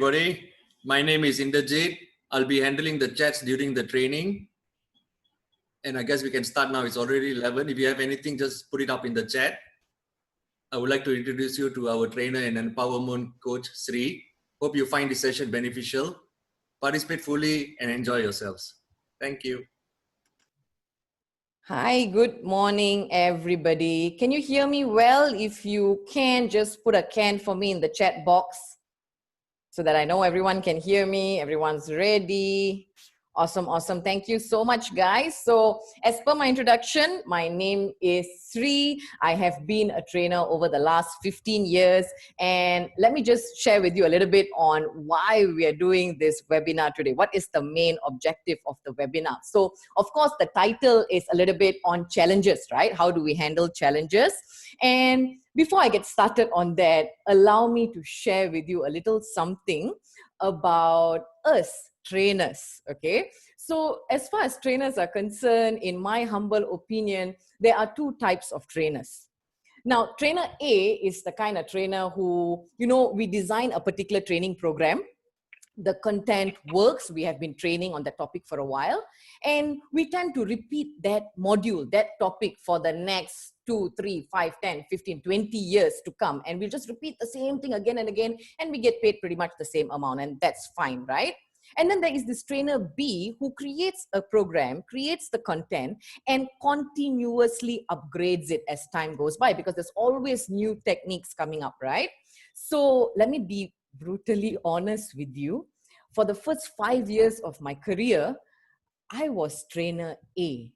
everybody. My name is Inderjit. I'll be handling the chats during the training. And I guess we can start now. It's already 11. If you have anything, just put it up in the chat. I would like to introduce you to our trainer and empowerment coach, Sri. Hope you find this session beneficial. Participate fully and enjoy yourselves. Thank you. Hi, good morning, everybody. Can you hear me well? If you can, just put a can for me in the chat box so that I know everyone can hear me. Everyone's ready. Awesome, awesome. Thank you so much, guys. So as per my introduction, my name is Sri. I have been a trainer over the last 15 years. And let me just share with you a little bit on why we are doing this webinar today. What is the main objective of the webinar? So of course, the title is a little bit on challenges, right? How do we handle challenges? And before I get started on that, allow me to share with you a little something about us trainers, okay? So as far as trainers are concerned, in my humble opinion, there are two types of trainers. Now, trainer A is the kind of trainer who, we design a particular training program. The content works. We have been training on that topic for a while, and we tend to repeat that module, that topic for the next 2, 3, 5, 10, 15, 20 years to come. And we'll just repeat the same thing again and again, and we get paid pretty much the same amount, and that's fine, right? And then there is this trainer B who creates a program, creates the content, and continuously upgrades it as time goes by, because there's always new techniques coming up, right? So let me be brutally honest with you. For the first 5 years of my career, I was trainer A,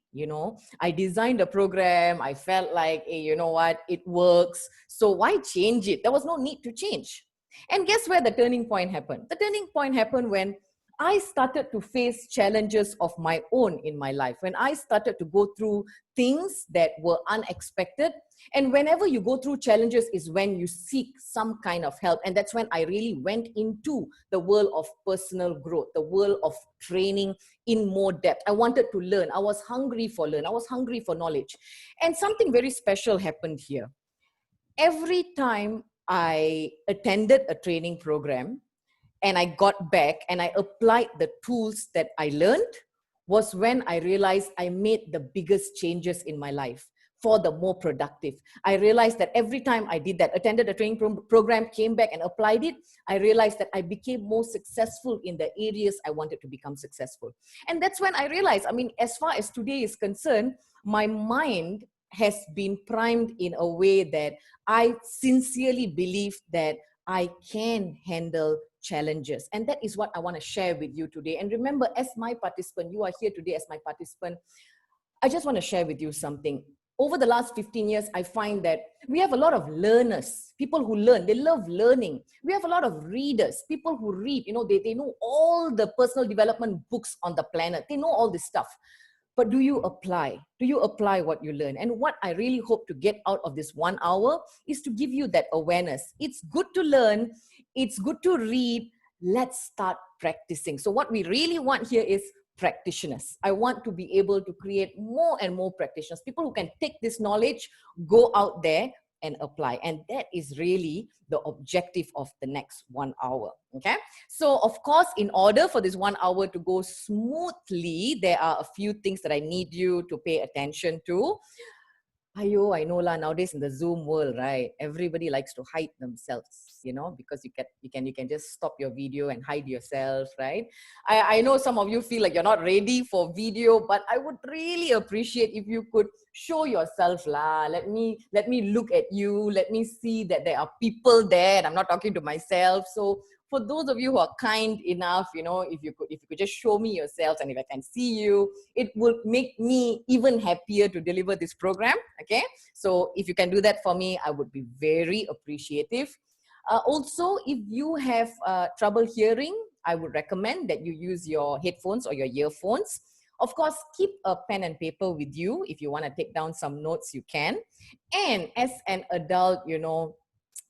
I designed a program. I felt like, hey, you know what, it works. So why change it? There was no need to change. And guess where the turning point happened? The turning point happened when I started to face challenges of my own in my life, when I started to go through things that were unexpected. And whenever you go through challenges is when you seek some kind of help. And that's when I really went into the world of personal growth, the world of training in more depth. I wanted to learn. I was hungry for learn. I was hungry for knowledge. And something very special happened here. Every time I attended a training program, and I got back and I applied the tools that I learned, was when I realized I made the biggest changes in my life for the more productive. I realized that every time I did that, attended a training program, came back and applied it, I realized that I became more successful in the areas I wanted to become successful. And that's when I realized, as far as today is concerned, my mind has been primed in a way that I sincerely believe that I can handle challenges. And that is what I want to share with you today. And remember, as my participant, you are here today as my participant, I just want to share with you something. Over the last 15 years, I find that we have a lot of learners, people who learn, they love learning. We have a lot of readers, people who read, they know all the personal development books on the planet. They know all this stuff. But do you apply? Do you apply what you learn? And what I really hope to get out of this 1 hour is to give you that awareness. It's good to learn. It's good to read. Let's start practicing. So what we really want here is practitioners. I want to be able to create more and more practitioners, people who can take this knowledge, go out there and apply. And that is really the objective of the next 1 hour. Okay. So of course, in order for this 1 hour to go smoothly, there are a few things that I need you to pay attention to. I know lah, nowadays in the Zoom world, right? Everybody likes to hide themselves, because you can just stop your video and hide yourself, right? I know some of you feel like you're not ready for video, but I would really appreciate if you could show yourself lah. Let me look at you. Let me see that there are people there. And I'm not talking to myself. So for those of you who are kind enough, if you could just show me yourselves, and if I can see you, it will make me even happier to deliver this program. Okay. So if you can do that for me, I would be very appreciative. Also, if you have trouble hearing, I would recommend that you use your headphones or your earphones. Of course, keep a pen and paper with you. If you want to take down some notes, you can. And as an adult,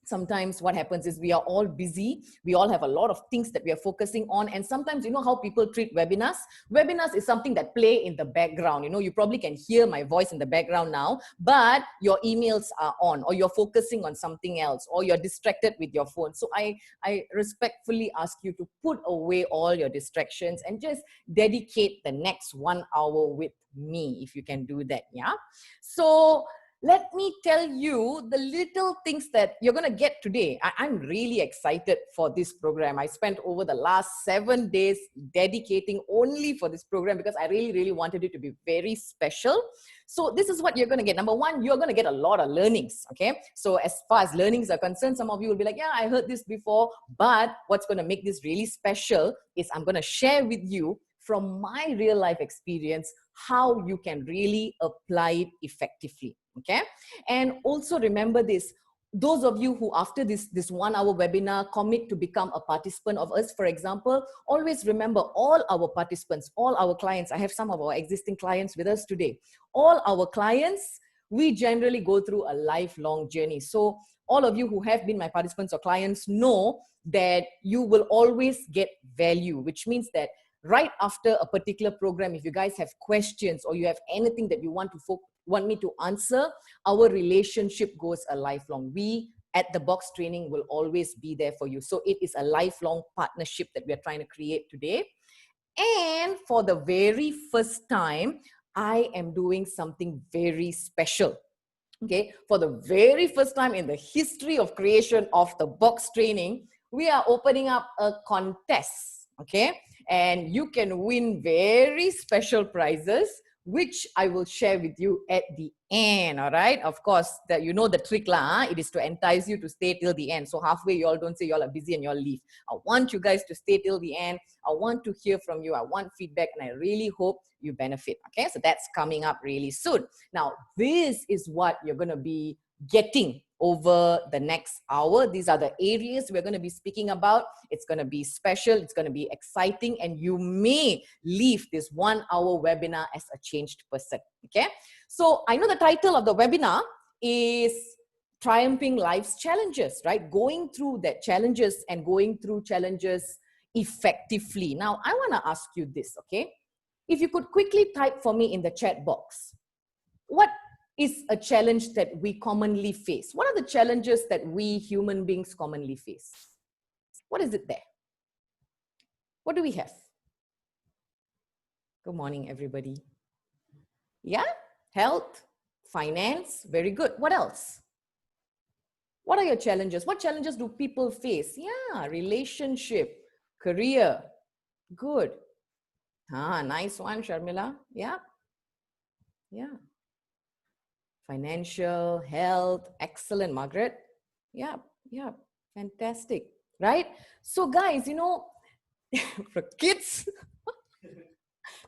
sometimes what happens is we are all busy. We all have a lot of things that we are focusing on. And sometimes, you know how people treat webinars? Webinars is something that play in the background. You know, you probably can hear my voice in the background now, but your emails are on, or you're focusing on something else, or you're distracted with your phone. So I respectfully ask you to put away all your distractions and just dedicate the next 1 hour with me, if you can do that. Yeah. So let me tell you the little things that you're going to get today. I'm really excited for this program. I spent over the last 7 days dedicating only for this program because I really, really wanted it to be very special. So this is what you're going to get. Number one, you're going to get a lot of learnings. Okay. So as far as learnings are concerned, some of you will be like, yeah, I heard this before. But what's going to make this really special is I'm going to share with you from my real life experience how you can really apply it effectively. Okay. And also remember this, those of you who after this 1 hour webinar commit to become a participant of us, for example, always remember all our participants, all our clients. I have some of our existing clients with us today. All our clients, we generally go through a lifelong journey. So all of you who have been my participants or clients know that you will always get value, which means that right after a particular program, if you guys have questions or you have anything that you want me to answer, our relationship goes a lifelong. We at the Box Training will always be there for you. So it is a lifelong partnership that we are trying to create today. And for the very first time, I am doing something very special. Okay, for the very first time in the history of creation of the Box Training, we are opening up a contest. Okay, and you can win very special prizes, which I will share with you at the end. All right, of course, that you know the trick lah. It is to entice you to stay till the end. So halfway, you all don't say you all are busy and you all leave. I want you guys to stay till the end. I want to hear from you. I want feedback, and I really hope you benefit. Okay, so that's coming up really soon. Now, this is what you're going to be getting over the next hour. These are the areas we're going to be speaking about. It's going to be special. It's going to be exciting. And you may leave this 1 hour webinar as a changed person. Okay. So I know the title of the webinar is Triumphing Life's Challenges, right? Going through that challenges and going through challenges effectively. Now, I want to ask you this, okay? If you could quickly type for me in the chat box, what is a challenge that we commonly face? What are the challenges that we human beings commonly face? What is it there? What do we have? Good morning, everybody. Yeah? Health, finance, very good. What else? What are your challenges? What challenges do people face? Yeah, relationship, career. Good. Ah, nice one, Sharmila. Yeah. Yeah. Financial, health, excellent, Margaret. Yeah, yeah, fantastic, right? So guys, you know, for kids,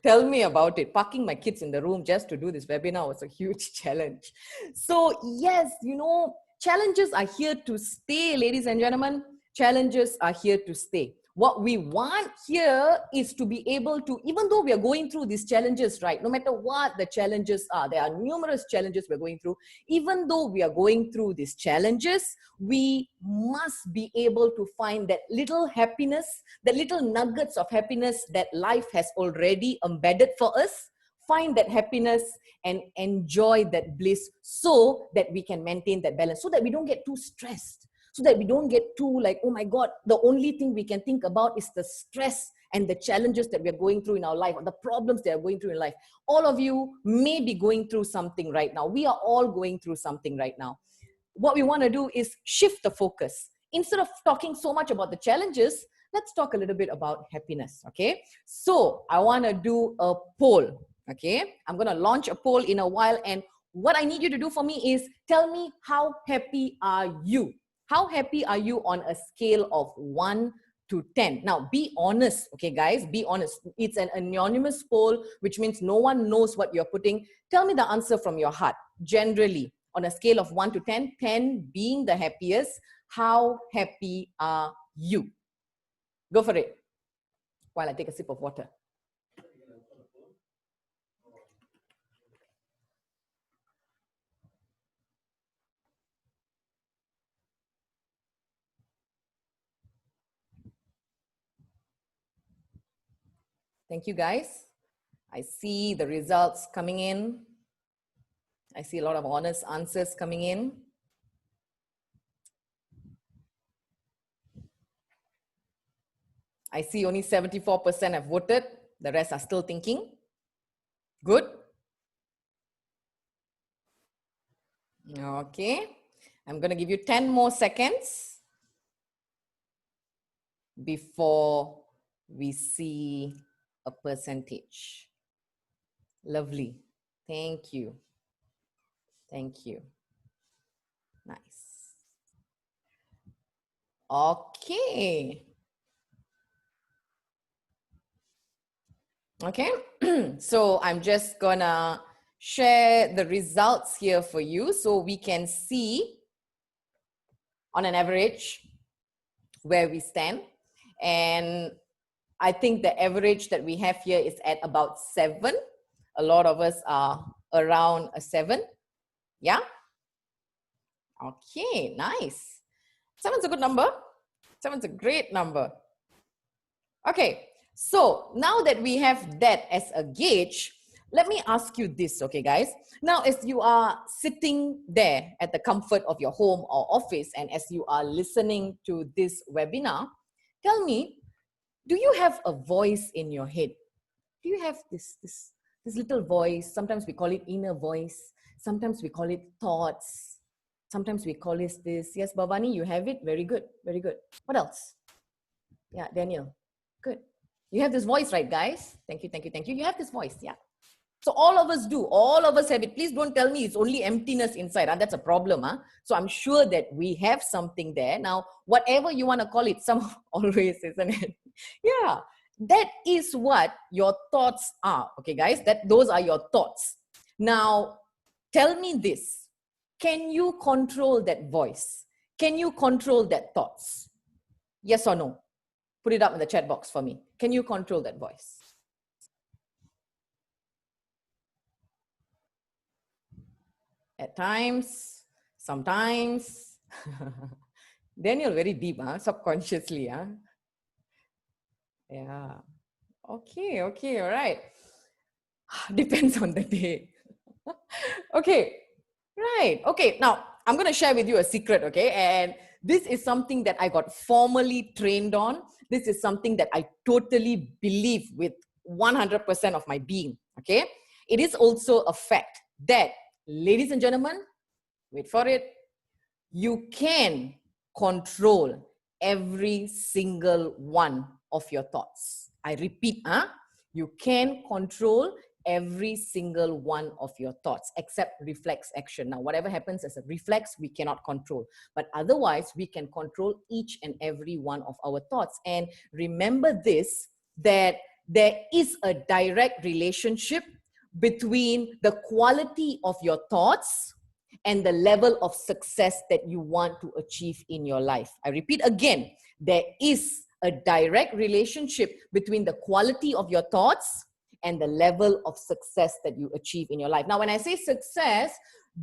tell me about it. Parking my kids in the room just to do this webinar was a huge challenge. So yes, you know, challenges are here to stay, ladies and gentlemen. Challenges are here to stay. What we want here is to be able to, even though we are going through these challenges, right? No matter what the challenges are, there are numerous challenges we're going through. Even though we are going through these challenges, we must be able to find that little happiness, the little nuggets of happiness that life has already embedded for us. Find that happiness and enjoy that bliss so that we can maintain that balance, so that we don't get too stressed. So that we don't get too like, oh my God, the only thing we can think about is the stress and the challenges that we're going through in our life, or the problems that are going through in life. All of you may be going through something right now. We are all going through something right now. What we want to do is shift the focus. Instead of talking so much about the challenges, let's talk a little bit about happiness, okay? So I want to do a poll, okay? I'm going to launch a poll in a while, and what I need you to do for me is tell me, how happy are you? How happy are you on a scale of 1 to 10? Now, be honest, okay, guys? Be honest. It's an anonymous poll, which means no one knows what you're putting. Tell me the answer from your heart. Generally, on a scale of 1 to 10, 10 being the happiest, how happy are you? Go for it. While I take a sip of water. Thank you, guys. I see the results coming in. I see a lot of honest answers coming in. I see only 74% have voted. The rest are still thinking. Good. Okay. I'm going to give you 10 more seconds before we see a percentage. Lovely. Thank you. Thank you. Nice. Okay. Okay. So I'm just gonna share the results here for you so we can see on an average where we stand. And I think the average that we have here is at about 7. A lot of us are around a 7. Yeah. Okay, nice. 7's a good number. 7's a great number. Okay, so now that we have that as a gauge, let me ask you this, okay, guys? Now, as you are sitting there at the comfort of your home or office, and as you are listening to this webinar, tell me, do you have a voice in your head? Do you have this little voice? Sometimes we call it inner voice. Sometimes we call it thoughts. Sometimes we call it this. Yes, Bhavani, you have it. Very good. Very good. What else? Yeah, Daniel. Good. You have this voice, right, guys? Thank you, thank you, thank you. You have this voice, yeah. So all of us do. All of us have it. Please don't tell me it's only emptiness inside. That's a problem. So I'm sure that we have something there. Now, whatever you want to call it, some always, isn't it? Yeah, that is what your thoughts are. Okay, guys, those are your thoughts. Now, tell me this. Can you control that voice? Can you control that thoughts? Yes or no? Put it up in the chat box for me. Can you control that voice? At times, sometimes. Daniel, very deep, subconsciously. Yeah. Okay, all right. Depends on the day. Okay, right. Okay, now I'm going to share with you a secret, okay? And this is something that I got formally trained on. This is something that I totally believe with 100% of my being, okay? It is also a fact that, ladies and gentlemen, wait for it, you can control every single one of your thoughts. I repeat, you can control every single one of your thoughts except reflex action. Now, whatever happens as a reflex, we cannot control. But otherwise, we can control each and every one of our thoughts. And remember this, that there is a direct relationship between the quality of your thoughts and the level of success that you want to achieve in your life. I repeat again, there is a direct relationship between the quality of your thoughts and the level of success that you achieve in your life. Now, when I say success,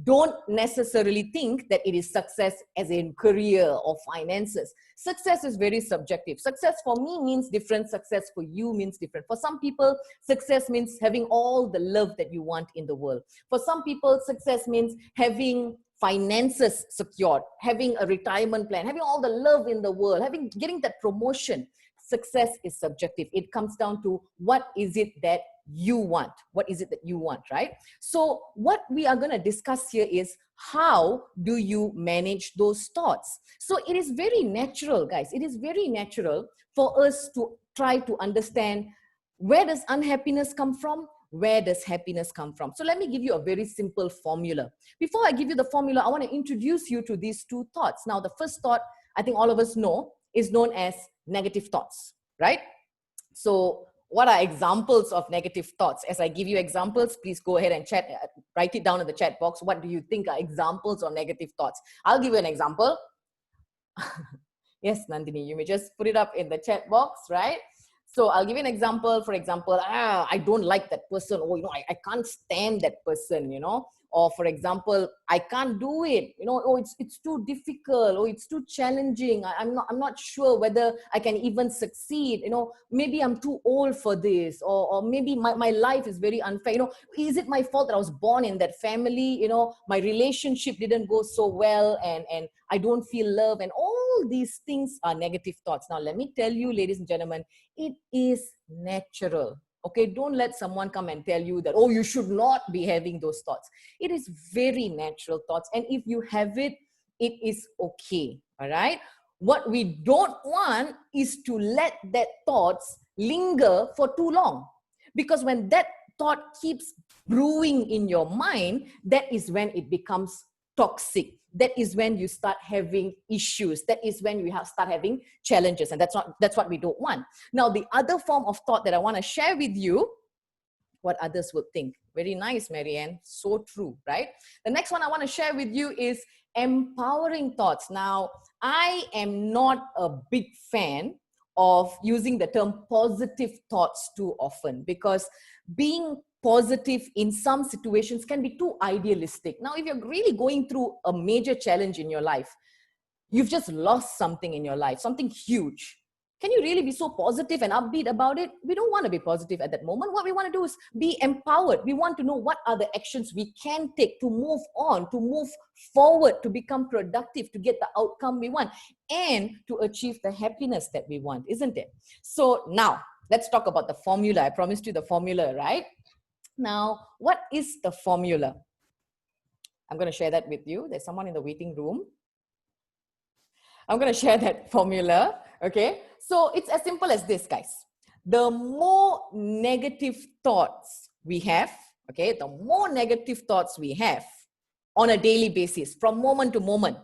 don't necessarily think that it is success as in career or finances. Success is very subjective. Success for me means different. Success for you means different. For some people, success means having all the love that you want in the world. For some people, success means having finances secured, having a retirement plan, having all the love in the world, getting that promotion. Success is subjective. It comes down to what is it that you want? What is it that you want, right? So what we are going to discuss here is how do you manage those thoughts? So it is very natural, guys. It is very natural for us to try to understand, where does unhappiness come from? Where does happiness come from? So let me give you a very simple formula. Before I give you the formula, I want to introduce you to these two thoughts. Now, the first thought, I think all of us know, is known as negative thoughts, right? So what are examples of negative thoughts? As I give you examples, please go ahead and write it down in the chat box. What do you think are examples of negative thoughts? I'll give you an example. Yes, Nandini, you may just put it up in the chat box, right? So I'll give you an example. For example, I don't like that person. Oh, I can't stand that person, or for example, I can't do it, you know, oh, it's too difficult, or it's too challenging, I'm not sure whether I can even succeed, you know, maybe I'm too old for this, or maybe my life is very unfair, you know, is it my fault that I was born in that family, you know, my relationship didn't go so well, and I don't feel love, and all these things are negative thoughts. Now let me tell you, ladies and gentlemen, it is natural. Okay, don't let someone come and tell you that, oh, you should not be having those thoughts. It is very natural thoughts. And if you have it, it is okay. All right. What we don't want is to let that thoughts linger for too long. Because when that thought keeps brewing in your mind, that is when it becomes toxic. That is when you start having issues. That is when you start having challenges. And that's what we don't want. Now, the other form of thought that I want to share with you, what others would think. Very nice, Marianne. So true, right? The next one I want to share with you is empowering thoughts. Now, I am not a big fan of using the term positive thoughts too often, because being positive in some situations can be too idealistic. Now, if you're really going through a major challenge in your life, you've just lost something in your life, something huge. Can you really be so positive and upbeat about it? We don't want to be positive at that moment. What we want to do is be empowered. We want to know what are the actions we can take to move on, to move forward, to become productive, to get the outcome we want, and to achieve the happiness that we want, isn't it? So now, let's talk about the formula. I promised you the formula, right? Now, what is the formula? I'm going to share that with you. There's someone in the waiting room. I'm going to share that formula, okay? So it's as simple as this, guys. The more negative thoughts we have, okay, the more negative thoughts we have on a daily basis, from moment to moment,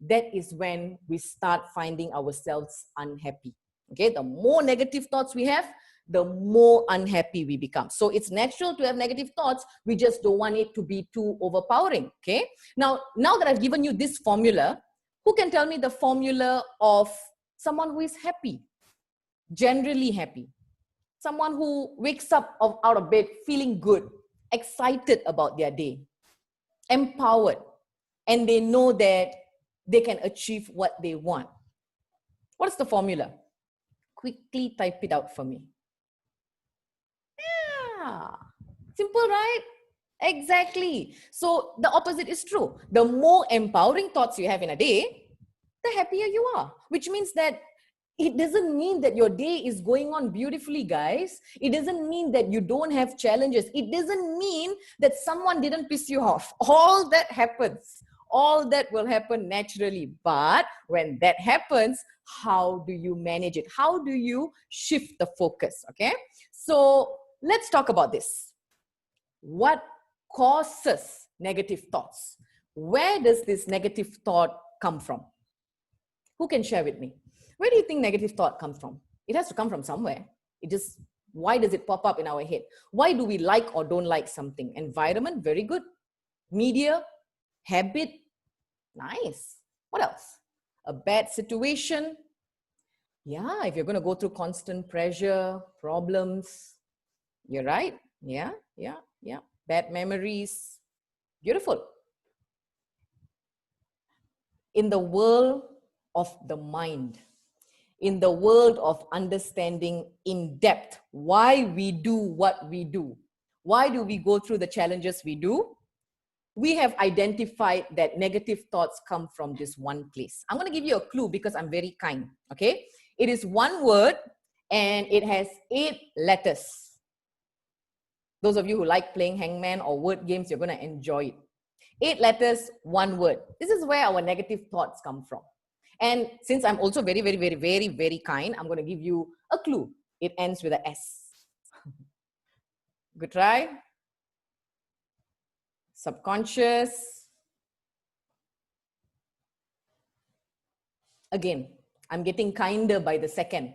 that is when we start finding ourselves unhappy, okay? The more negative thoughts we have, the more unhappy we become. So it's natural to have negative thoughts. We just don't want it to be too overpowering, okay? Now that I've given you this formula, who can tell me the formula of someone who is happy, generally happy? Someone who wakes up out of bed feeling good, excited about their day, empowered, and they know that they can achieve what they want. What is the formula? Quickly type it out for me. Yeah, simple, right? Exactly. So the opposite is true. The more empowering thoughts you have in a day, the happier you are, which means that it doesn't mean that your day is going on beautifully, guys. It doesn't mean that you don't have challenges. It doesn't mean that someone didn't piss you off. All that happens. All that will happen naturally. But when that happens, how do you manage it? How do you shift the focus? Okay. So let's talk about this. What causes negative thoughts? Where does this negative thought come from? Who can share with me? Where do you think negative thought comes from? It has to come from somewhere. Why does it pop up in our head? Why do we like or don't like something? Environment, very good. Media, habit, nice. What else? A bad situation. Yeah, if you're going to go through constant pressure, problems, you're right. Yeah. Bad memories. Beautiful. In the world of the mind, in the world of understanding in depth why we do what we do, why do we go through the challenges we do, we have identified that negative thoughts come from this one place. I'm going to give you a clue because I'm very kind, okay? It is one word and it has 8 letters. Those of you who like playing hangman or word games, you're going to enjoy it. 8 letters, 1 word. This is where our negative thoughts come from. And since I'm also very, very, very, very, very kind, I'm going to give you a clue. It ends with a S. Good try. Subconscious. Again, I'm getting kinder by the second.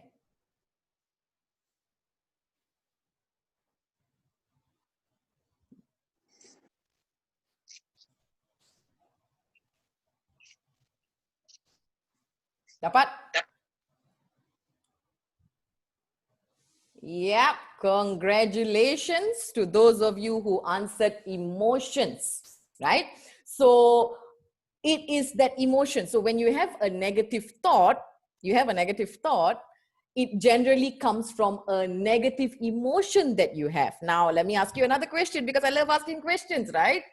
Dapat? Yep, congratulations to those of you who answered emotions. right? So it is that emotion. So when you have a negative thought, it generally comes from a negative emotion that you have. Now, let me ask you another question, because I love asking questions, right?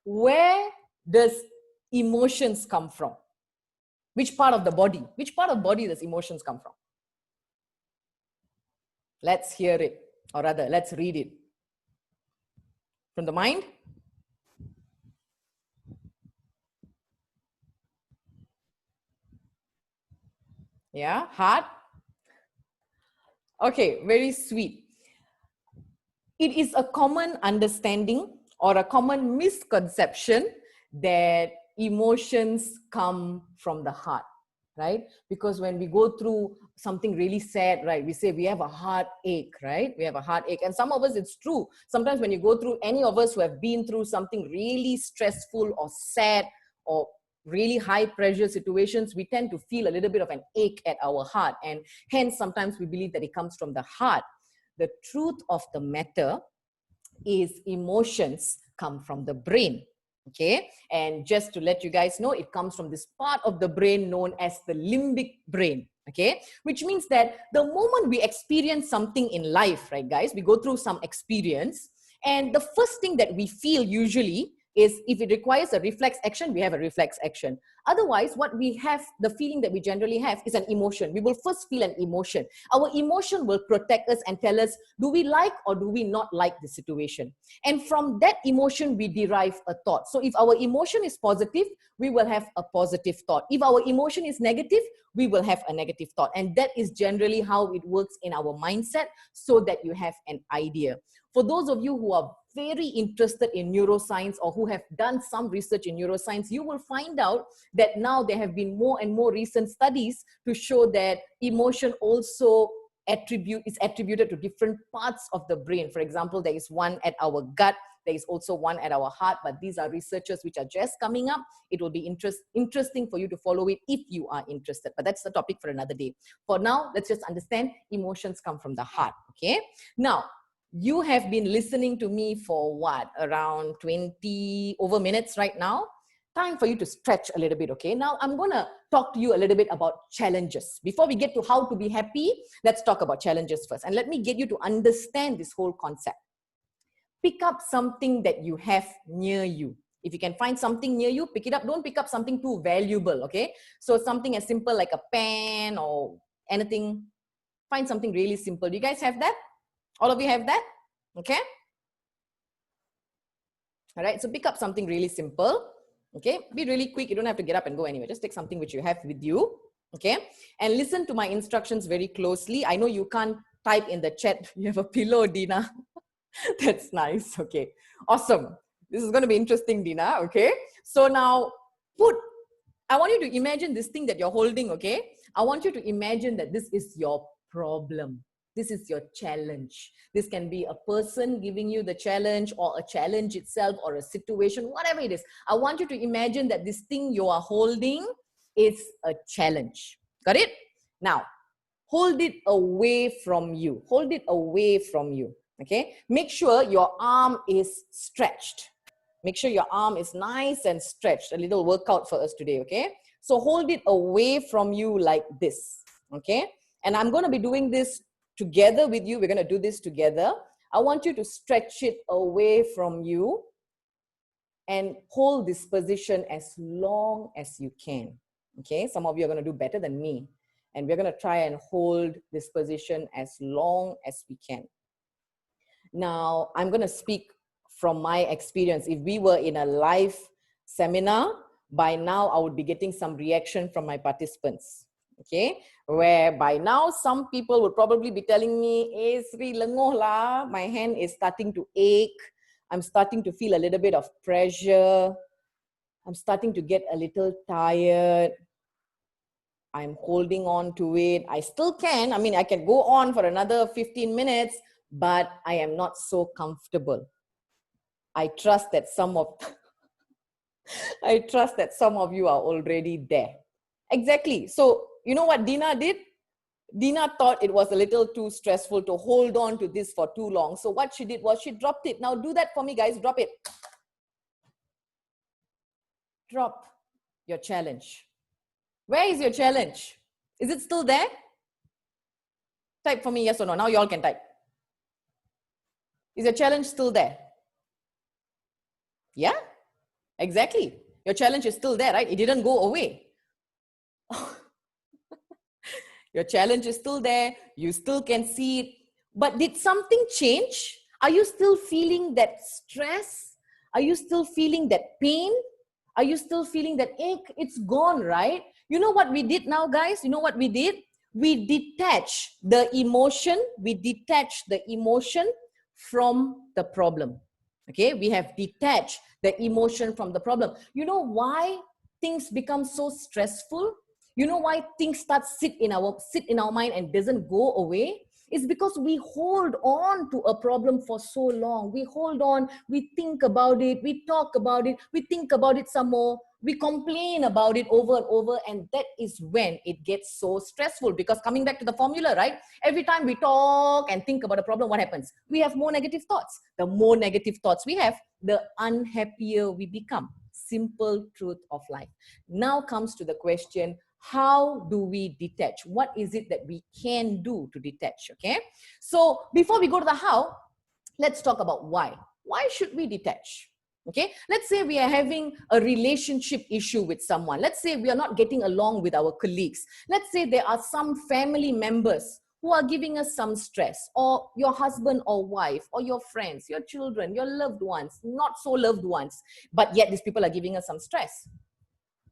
Where does emotions come from? Which part of the body? Which part of the body does emotions come from? Let's hear it, or rather, let's read it. From the mind? Yeah, heart? Okay, very sweet. It is a common understanding or a common misconception that emotions come from the heart, right? Because when we go through something really sad, right, we say we have a heartache, right? We have a heartache. And some of us, it's true. Sometimes when you go through, any of us who have been through something really stressful or sad or really high pressure situations, we tend to feel a little bit of an ache at our heart. And hence, sometimes we believe that it comes from the heart. The truth of the matter is emotions come from the brain. Okay, and just to let you guys know, it comes from this part of the brain known as the limbic brain. Okay, which means that the moment we experience something in life, right, guys, we go through some experience, and the first thing that we feel usually is, if it requires a reflex action, we have a reflex action. Otherwise, what we have, the feeling that we generally have, is an emotion. We will first feel an emotion. Our emotion will protect us and tell us, do we like or do we not like the situation? And from that emotion, we derive a thought. So if our emotion is positive, we will have a positive thought. If our emotion is negative, we will have a negative thought. And that is generally how it works in our mindset, so that you have an idea. For those of you who are very interested in neuroscience or who have done some research in neuroscience, you will find out that now there have been more and more recent studies to show that emotion also is attributed to different parts of the brain. For example, there is one at our gut, there is also one at our heart, but these are researches which are just coming up. It will be interesting for you to follow it if you are interested, but that's the topic for another day. For now, let's just understand emotions come from the heart, okay? Now, you have been listening to me for what, around 20 over minutes right now? Time for you to stretch a little bit, okay? Now, I'm going to talk to you a little bit about challenges. Before we get to how to be happy, let's talk about challenges first. And let me get you to understand this whole concept. Pick up something that you have near you. If you can find something near you, pick it up. Don't pick up something too valuable, okay? So something as simple like a pen or anything. Find something really simple. Do you guys have that? All of you have that? Okay? All right, so pick up something really simple. Okay, be really quick. You don't have to get up and go anywhere. Just take something which you have with you. Okay, and listen to my instructions very closely. I know you can't type in the chat. You have a pillow, Dina. That's nice. Okay, awesome. This is going to be interesting, Dina. Okay, so now I want you to imagine this thing that you're holding. Okay, I want you to imagine that this is your problem. This is your challenge. This can be a person giving you the challenge, or a challenge itself, or a situation, whatever it is. I want you to imagine that this thing you are holding is a challenge. Got it? Now, hold it away from you. Hold it away from you. Okay? Make sure your arm is stretched. Make sure your arm is nice and stretched. A little workout for us today, okay? So hold it away from you like this, okay? And I'm going to be doing this together with you. We're going to do this together. I want you to stretch it away from you and hold this position as long as you can, okay? Some of you are going to do better than me. And we're going to try and hold this position as long as we can. Now, I'm going to speak from my experience. If we were in a live seminar, by now I would be getting some reaction from my participants. Okay, where by now some people would probably be telling me, Sri lengoh lah, my hand is starting to ache. I'm starting to feel a little bit of pressure. I'm starting to get a little tired. I'm holding on to it. I still can. I mean, I can go on for another 15 minutes, but I am not so comfortable. I trust that some of you are already there. Exactly. So, you know what Dina did? Dina thought it was a little too stressful to hold on to this for too long. So what she did was she dropped it. Now do that for me, guys. Drop it. drop your challenge. Where is your challenge? Is it still there? Type for me yes or no. Now you all can type. Is your challenge still there? Yeah, exactly. Your challenge is still there, right? It didn't go away. Your challenge is still there. You still can see it. But did something change? Are you still feeling that stress? Are you still feeling that pain? Are you still feeling that ache? It's gone, right? You know what we did now, guys? You know what we did? We detach the emotion. We detach the emotion from the problem. Okay, we have detached the emotion from the problem. You know why things become so stressful? You know why things start sit in our mind and doesn't go away? It's because we hold on to a problem for so long. We hold on, we think about it, we talk about it, we think about it some more, we complain about it over and over, and that is when it gets so stressful. Because coming back to the formula, right? Every time we talk and think about a problem, what happens? We have more negative thoughts. The more negative thoughts we have, the unhappier we become. Simple truth of life. Now comes to the question, how do we detach? What is it that we can do to detach? Okay. So before we go to the how, let's talk about why. Why should we detach? Okay. Let's say we are having a relationship issue with someone. Let's say we are not getting along with our colleagues. Let's say there are some family members who are giving us some stress, or your husband or wife, or your friends, your children, your loved ones, not so loved ones, but yet these people are giving us some stress.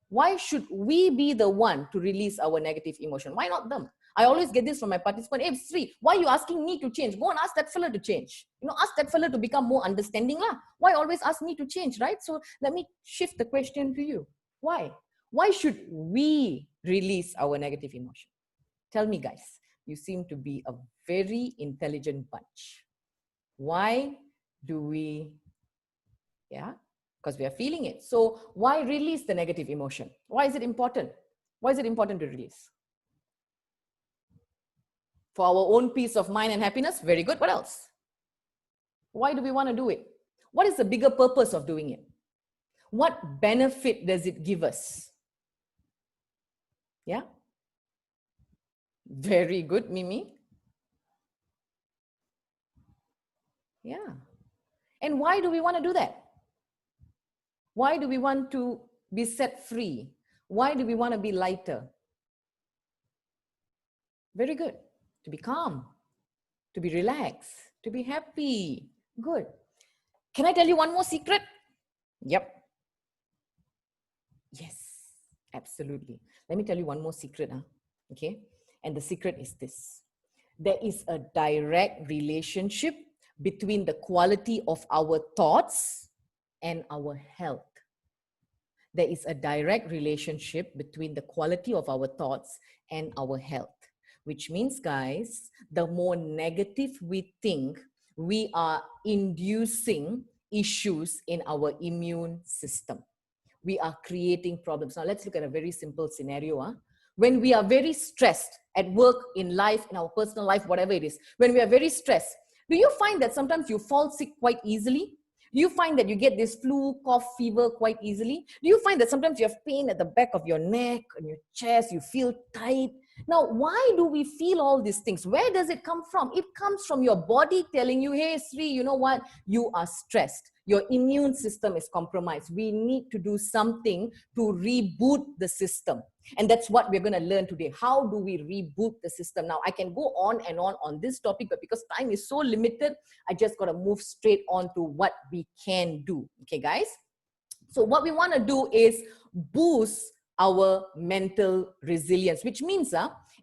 Why should we be the one to release our negative emotion? Why not them? I always get this from my participant. Hey, Sri, why are you asking me to change? Go and ask that fella to change. Ask that fella to become more understanding. Why always ask me to change, right? So let me shift the question to you. Why? Why should we release our negative emotion? Tell me, guys. You seem to be a very intelligent bunch. Why do we, because we are feeling it. So why release the negative emotion? Why is it important? Why is it important to release? For our own peace of mind and happiness? Very good. What else? Why do we want to do it? What is the bigger purpose of doing it? What benefit does it give us? Yeah? Very good, Mimi. Yeah. And why do we want to do that? Why do we want to be set free? Why do we want to be lighter? Very good. To be calm, to be relaxed, to be happy. Good. Can I tell you one more secret? Yep. Yes, absolutely. Let me tell you one more secret. Okay. And the secret is this. There is a direct relationship between the quality of our thoughts and our health. There is a direct relationship between the quality of our thoughts and our health, which means, guys, the more negative we think, we are inducing issues in our immune system. We are creating problems. Now, let's look at a very simple scenario. When we are very stressed at work, in life, in our personal life, whatever it is, when we are very stressed, do you find that sometimes you fall sick quite easily? Do you find that you get this flu, cough, fever quite easily? Do you find that sometimes you have pain at the back of your neck, on your chest, you feel tight? Now, why do we feel all these things? Where does it come from? It comes from your body telling you, hey, Sri, you know what? You are stressed. Your immune system is compromised. We need to do something to reboot the system. And that's what we're going to learn today. How do we reboot the system? Now, I can go on and on this topic, but because time is so limited, I just got to move straight on to what we can do. Okay, guys? So what we want to do is boost our mental resilience, which means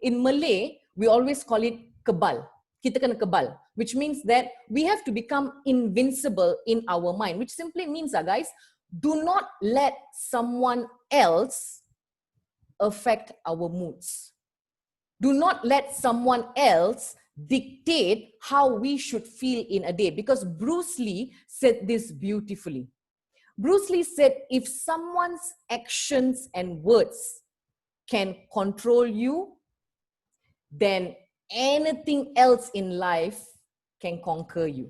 in Malay, we always call it kebal. Kita kena kebal, which means that we have to become invincible in our mind, which simply means, guys, do not let someone else affect our moods. Do not let someone else dictate how we should feel in a day, because Bruce Lee said this beautifully. Bruce Lee said, if someone's actions and words can control you, then anything else in life can conquer you,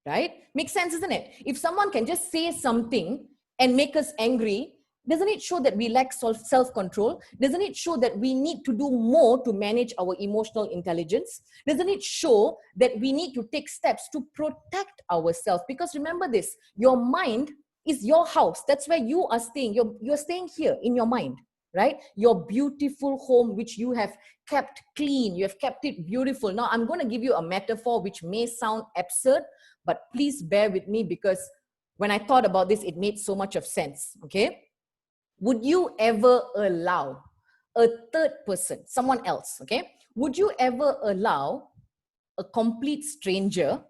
right? Makes sense, isn't it? If someone can just say something and make us angry, Doesn't it show that we lack self-control? Doesn't it show that we need to do more to manage our emotional intelligence? Doesn't it show that we need to take steps to protect ourselves? Because remember this, your mind is your house. That's where you are staying. You're staying here in your mind, right? Your beautiful home, which you have kept clean. You have kept it beautiful. Now, I'm going to give you a metaphor which may sound absurd, but please bear with me because when I thought about this, it made so much of sense, okay? Would you ever allow a third person, someone else, okay? Would you ever allow a complete stranger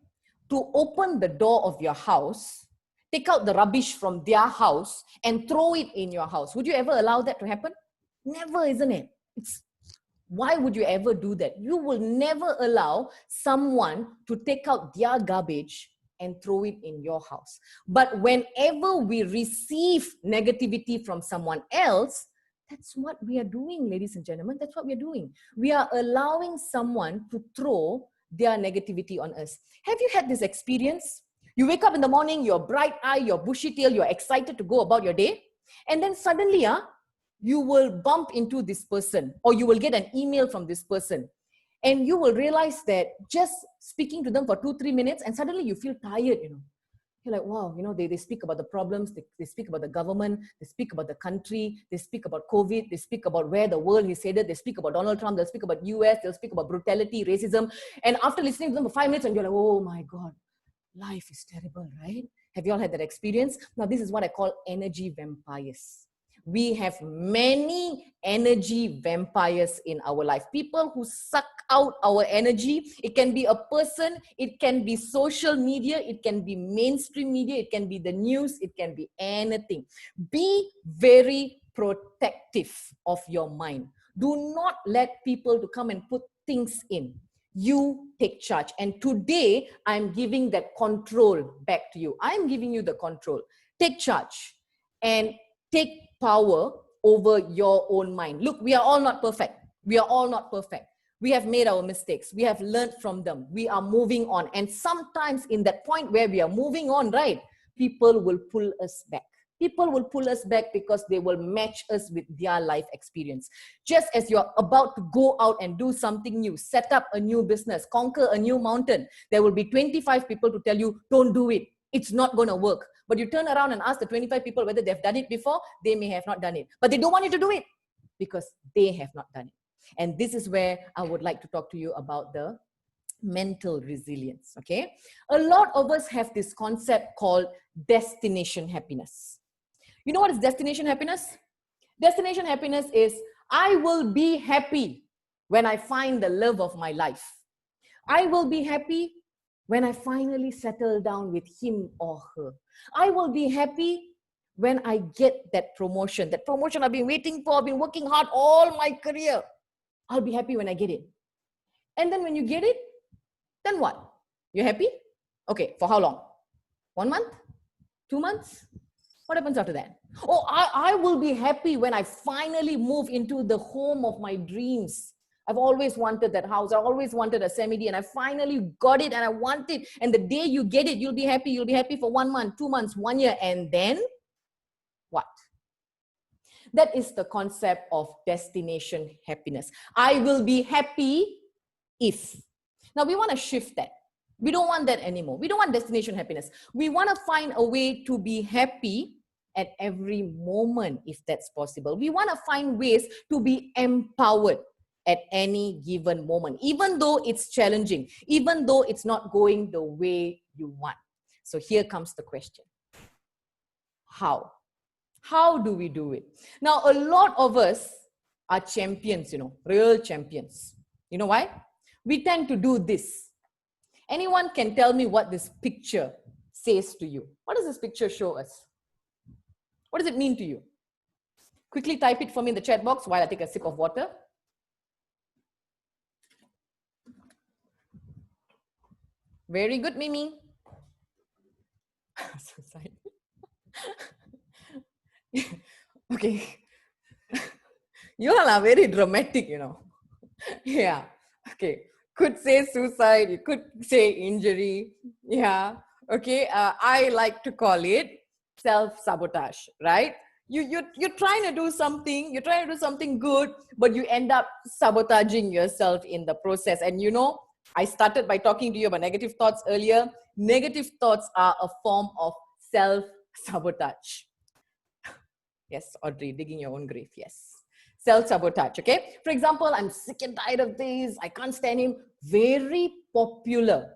to open the door of your house, take out the rubbish from their house and throw it in your house? Would you ever allow that to happen? Never, isn't it? Why would you ever do that? You will never allow someone to take out their garbage and throw it in your house. But whenever we receive negativity from someone else, that's what we are doing, ladies and gentlemen. That's what we are doing. We are allowing someone to throw their negativity on us. Have you had this experience? You wake up in the morning, you're bright-eyed, you're bushy-tailed, you're excited to go about your day. And then suddenly, you will bump into this person or you will get an email from this person. And you will realize that just speaking to them for 2-3 minutes and suddenly you feel tired, You're like, wow, they speak about the problems, they speak about the government, they speak about the country, they speak about COVID, they speak about where the world is headed, they speak about Donald Trump, they'll speak about US, they'll speak about brutality, racism. And after listening to them for 5 minutes and you're like, oh my God, life is terrible, right? Have you all had that experience? Now, this is what I call energy vampires. We have many energy vampires in our life. People who suck out our energy. It can be a person, it can be social media, it can be mainstream media, it can be the news, it can be anything. Be very protective of your mind. Do not let people to come and put things in. You take charge. And today, I'm giving that control back to you. I'm giving you the control. Take charge and take power over your own mind. Look, we are all not perfect. We are all not perfect. We have made our mistakes. We have learned from them. We are moving on. And sometimes in that point where we are moving on, right, people will pull us back. People will pull us back because they will match us with their life experience. Just as you're about to go out and do something new, set up a new business, conquer a new mountain, there will be 25 people to tell you, don't do it. It's not going to work. But you turn around and ask the 25 people whether they've done it before, they may have not done it. But they don't want you to do it because they have not done it. And this is where I would like to talk to you about the mental resilience, okay? A lot of us have this concept called destination happiness. You know what is destination happiness? Destination happiness is, I will be happy when I find the love of my life. I will be happy when I finally settle down with him or her. I will be happy when I get that promotion. That promotion I've been waiting for, I've been working hard all my career. I'll be happy when I get it. And then when you get it, then what? You're happy? Okay, for how long? 1 month? 2 months? What happens after that? Oh, I will be happy when I finally move into the home of my dreams. I've always wanted that house. I always wanted a semi-D and I finally got it and I want it. And the day you get it, you'll be happy. You'll be happy for 1 month, 2 months, 1 year. And then what? That is the concept of destination happiness. I will be happy if. Now we want to shift that. We don't want that anymore. We don't want destination happiness. We want to find a way to be happy at every moment if that's possible. We want to find ways to be empowered at any given moment, even though it's challenging, even though it's not going the way you want. So here comes the question. How? How do we do it? Now, a lot of us are champions, real champions. You know why? We tend to do this. Anyone can tell me what this picture says to you. What does this picture show us? What does it mean to you? Quickly type it for me in the chat box while I take a sip of water. Very good, Mimi. So sorry. Okay. You all are very dramatic, Yeah. Okay. Could say suicide. You could say injury. Yeah. Okay. I like to call it self-sabotage, right? you're trying to do something, you're trying to do something good, but you end up sabotaging yourself in the process. And you know, I started by talking to you about negative thoughts earlier. Negative thoughts are a form of self-sabotage. Yes, Audrey, digging your own grave. Yes. Self-sabotage, okay? For example, I'm sick and tired of this. I can't stand him. Very popular.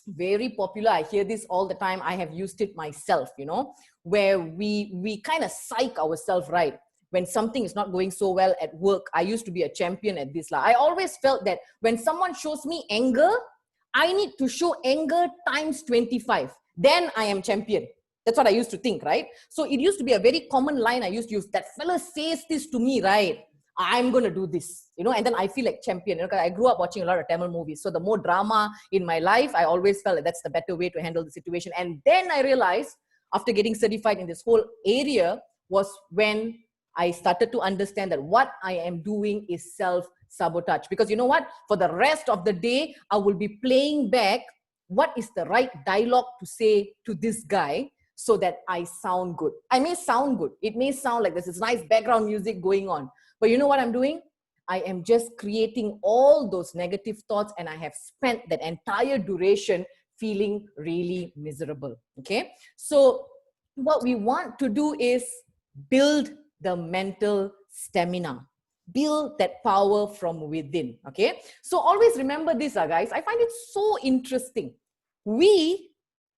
Very popular. I hear this all the time. I have used it myself, you know, where we kind of psych ourselves, right? When something is not going so well at work. I used to be a champion at this. I always felt that when someone shows me anger, I need to show anger times 25. Then I am champion. That's what I used to think, right? So it used to be a very common line I used to use. That fella says this to me, right? I'm going to do this, you know, and then I feel like champion. You know, I grew up watching a lot of Tamil movies. So the more drama in my life, I always felt like that's the better way to handle the situation. And then I realized after getting certified in this whole area was when I started to understand that what I am doing is self-sabotage. Because you know what? For the rest of the day, I will be playing back what is the right dialogue to say to this guy so that I sound good. I may sound good. It may sound like there's this nice background music going on. But you know what I'm doing? I am just creating all those negative thoughts, and I have spent that entire duration feeling really miserable. Okay? So what we want to do is build the mental stamina. Build that power from within. Okay? So always remember this, guys. I find it so interesting. We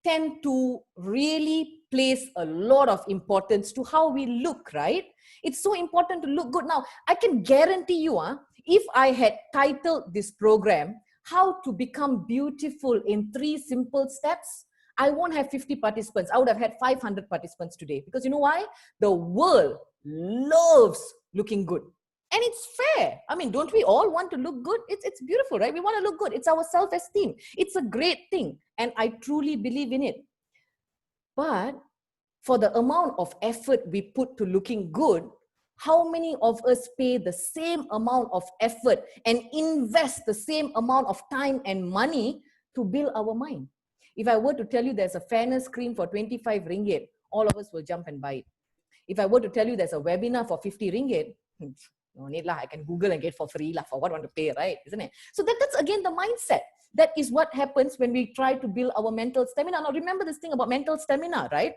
tend to really place a lot of importance to how we look, right? It's so important to look good. Now, I can guarantee you, if I had titled this program, How to Become Beautiful in 3 Simple Steps, I won't have 50 participants. I would have had 500 participants today. Because you know why? The world loves looking good. And it's fair. I mean, don't we all want to look good? It's beautiful, right? We want to look good. It's our self-esteem. It's a great thing. And I truly believe in it. But for the amount of effort we put to looking good, how many of us pay the same amount of effort and invest the same amount of time and money to build our mind? If I were to tell you there's a fairness cream for 25 ringgit, all of us will jump and buy it. If I were to tell you there's a webinar for 50 ringgit, no need lah, I can Google and get for free lah. For what I want to pay, right? Isn't it? So that's again the mindset. That is what happens when we try to build our mental stamina. Now remember this thing about mental stamina, right?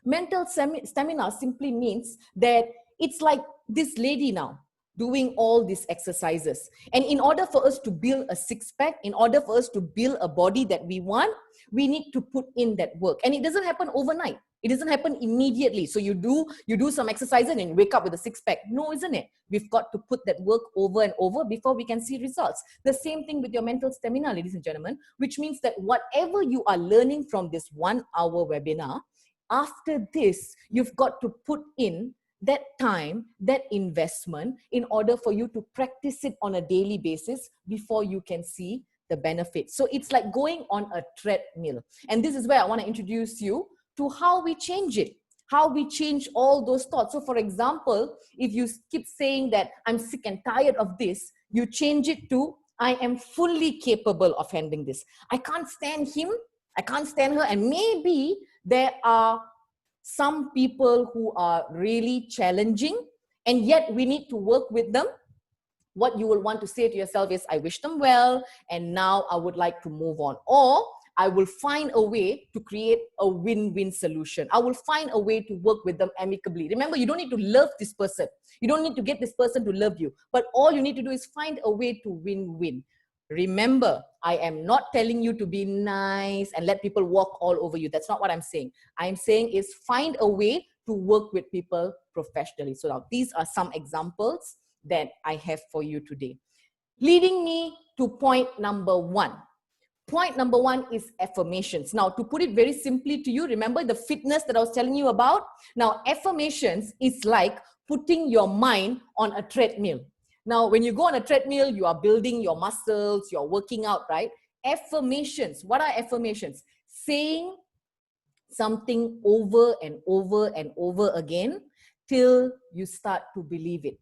Mental stamina simply means that it's like this lady now doing all these exercises. And in order for us to build a six-pack, in order for us to build a body that we want, we need to put in that work. And it doesn't happen overnight. It doesn't happen immediately. So you do some exercise and you wake up with a six-pack. No, isn't it? We've got to put that work over and over before we can see results. The same thing with your mental stamina, ladies and gentlemen, which means that whatever you are learning from this 1 hour webinar, after this, you've got to put in that time, that investment in order for you to practice it on a daily basis before you can see the benefits. So it's like going on a treadmill. And this is where I want to introduce you to how we change it, how we change all those thoughts. So for example, if you keep saying that I'm sick and tired of this, you change it to I am fully capable of handling this. I can't stand him, I can't stand her, and maybe there are some people who are really challenging and yet we need to work with them. What you will want to say to yourself is, I wish them well and now I would like to move on. Or I will find a way to create a win-win solution. I will find a way to work with them amicably. Remember, you don't need to love this person. You don't need to get this person to love you. But all you need to do is find a way to win-win. Remember, I am not telling you to be nice and let people walk all over you. That's not what I'm saying. I'm saying is find a way to work with people professionally. So now these are some examples that I have for you today. Leading me to point number 1. Point number 1 is affirmations. Now, to put it very simply to you, remember the fitness that I was telling you about? Now, affirmations is like putting your mind on a treadmill. Now, when you go on a treadmill, you are building your muscles, you're working out, right? Affirmations. What are affirmations? Saying something over and over and over again till you start to believe it.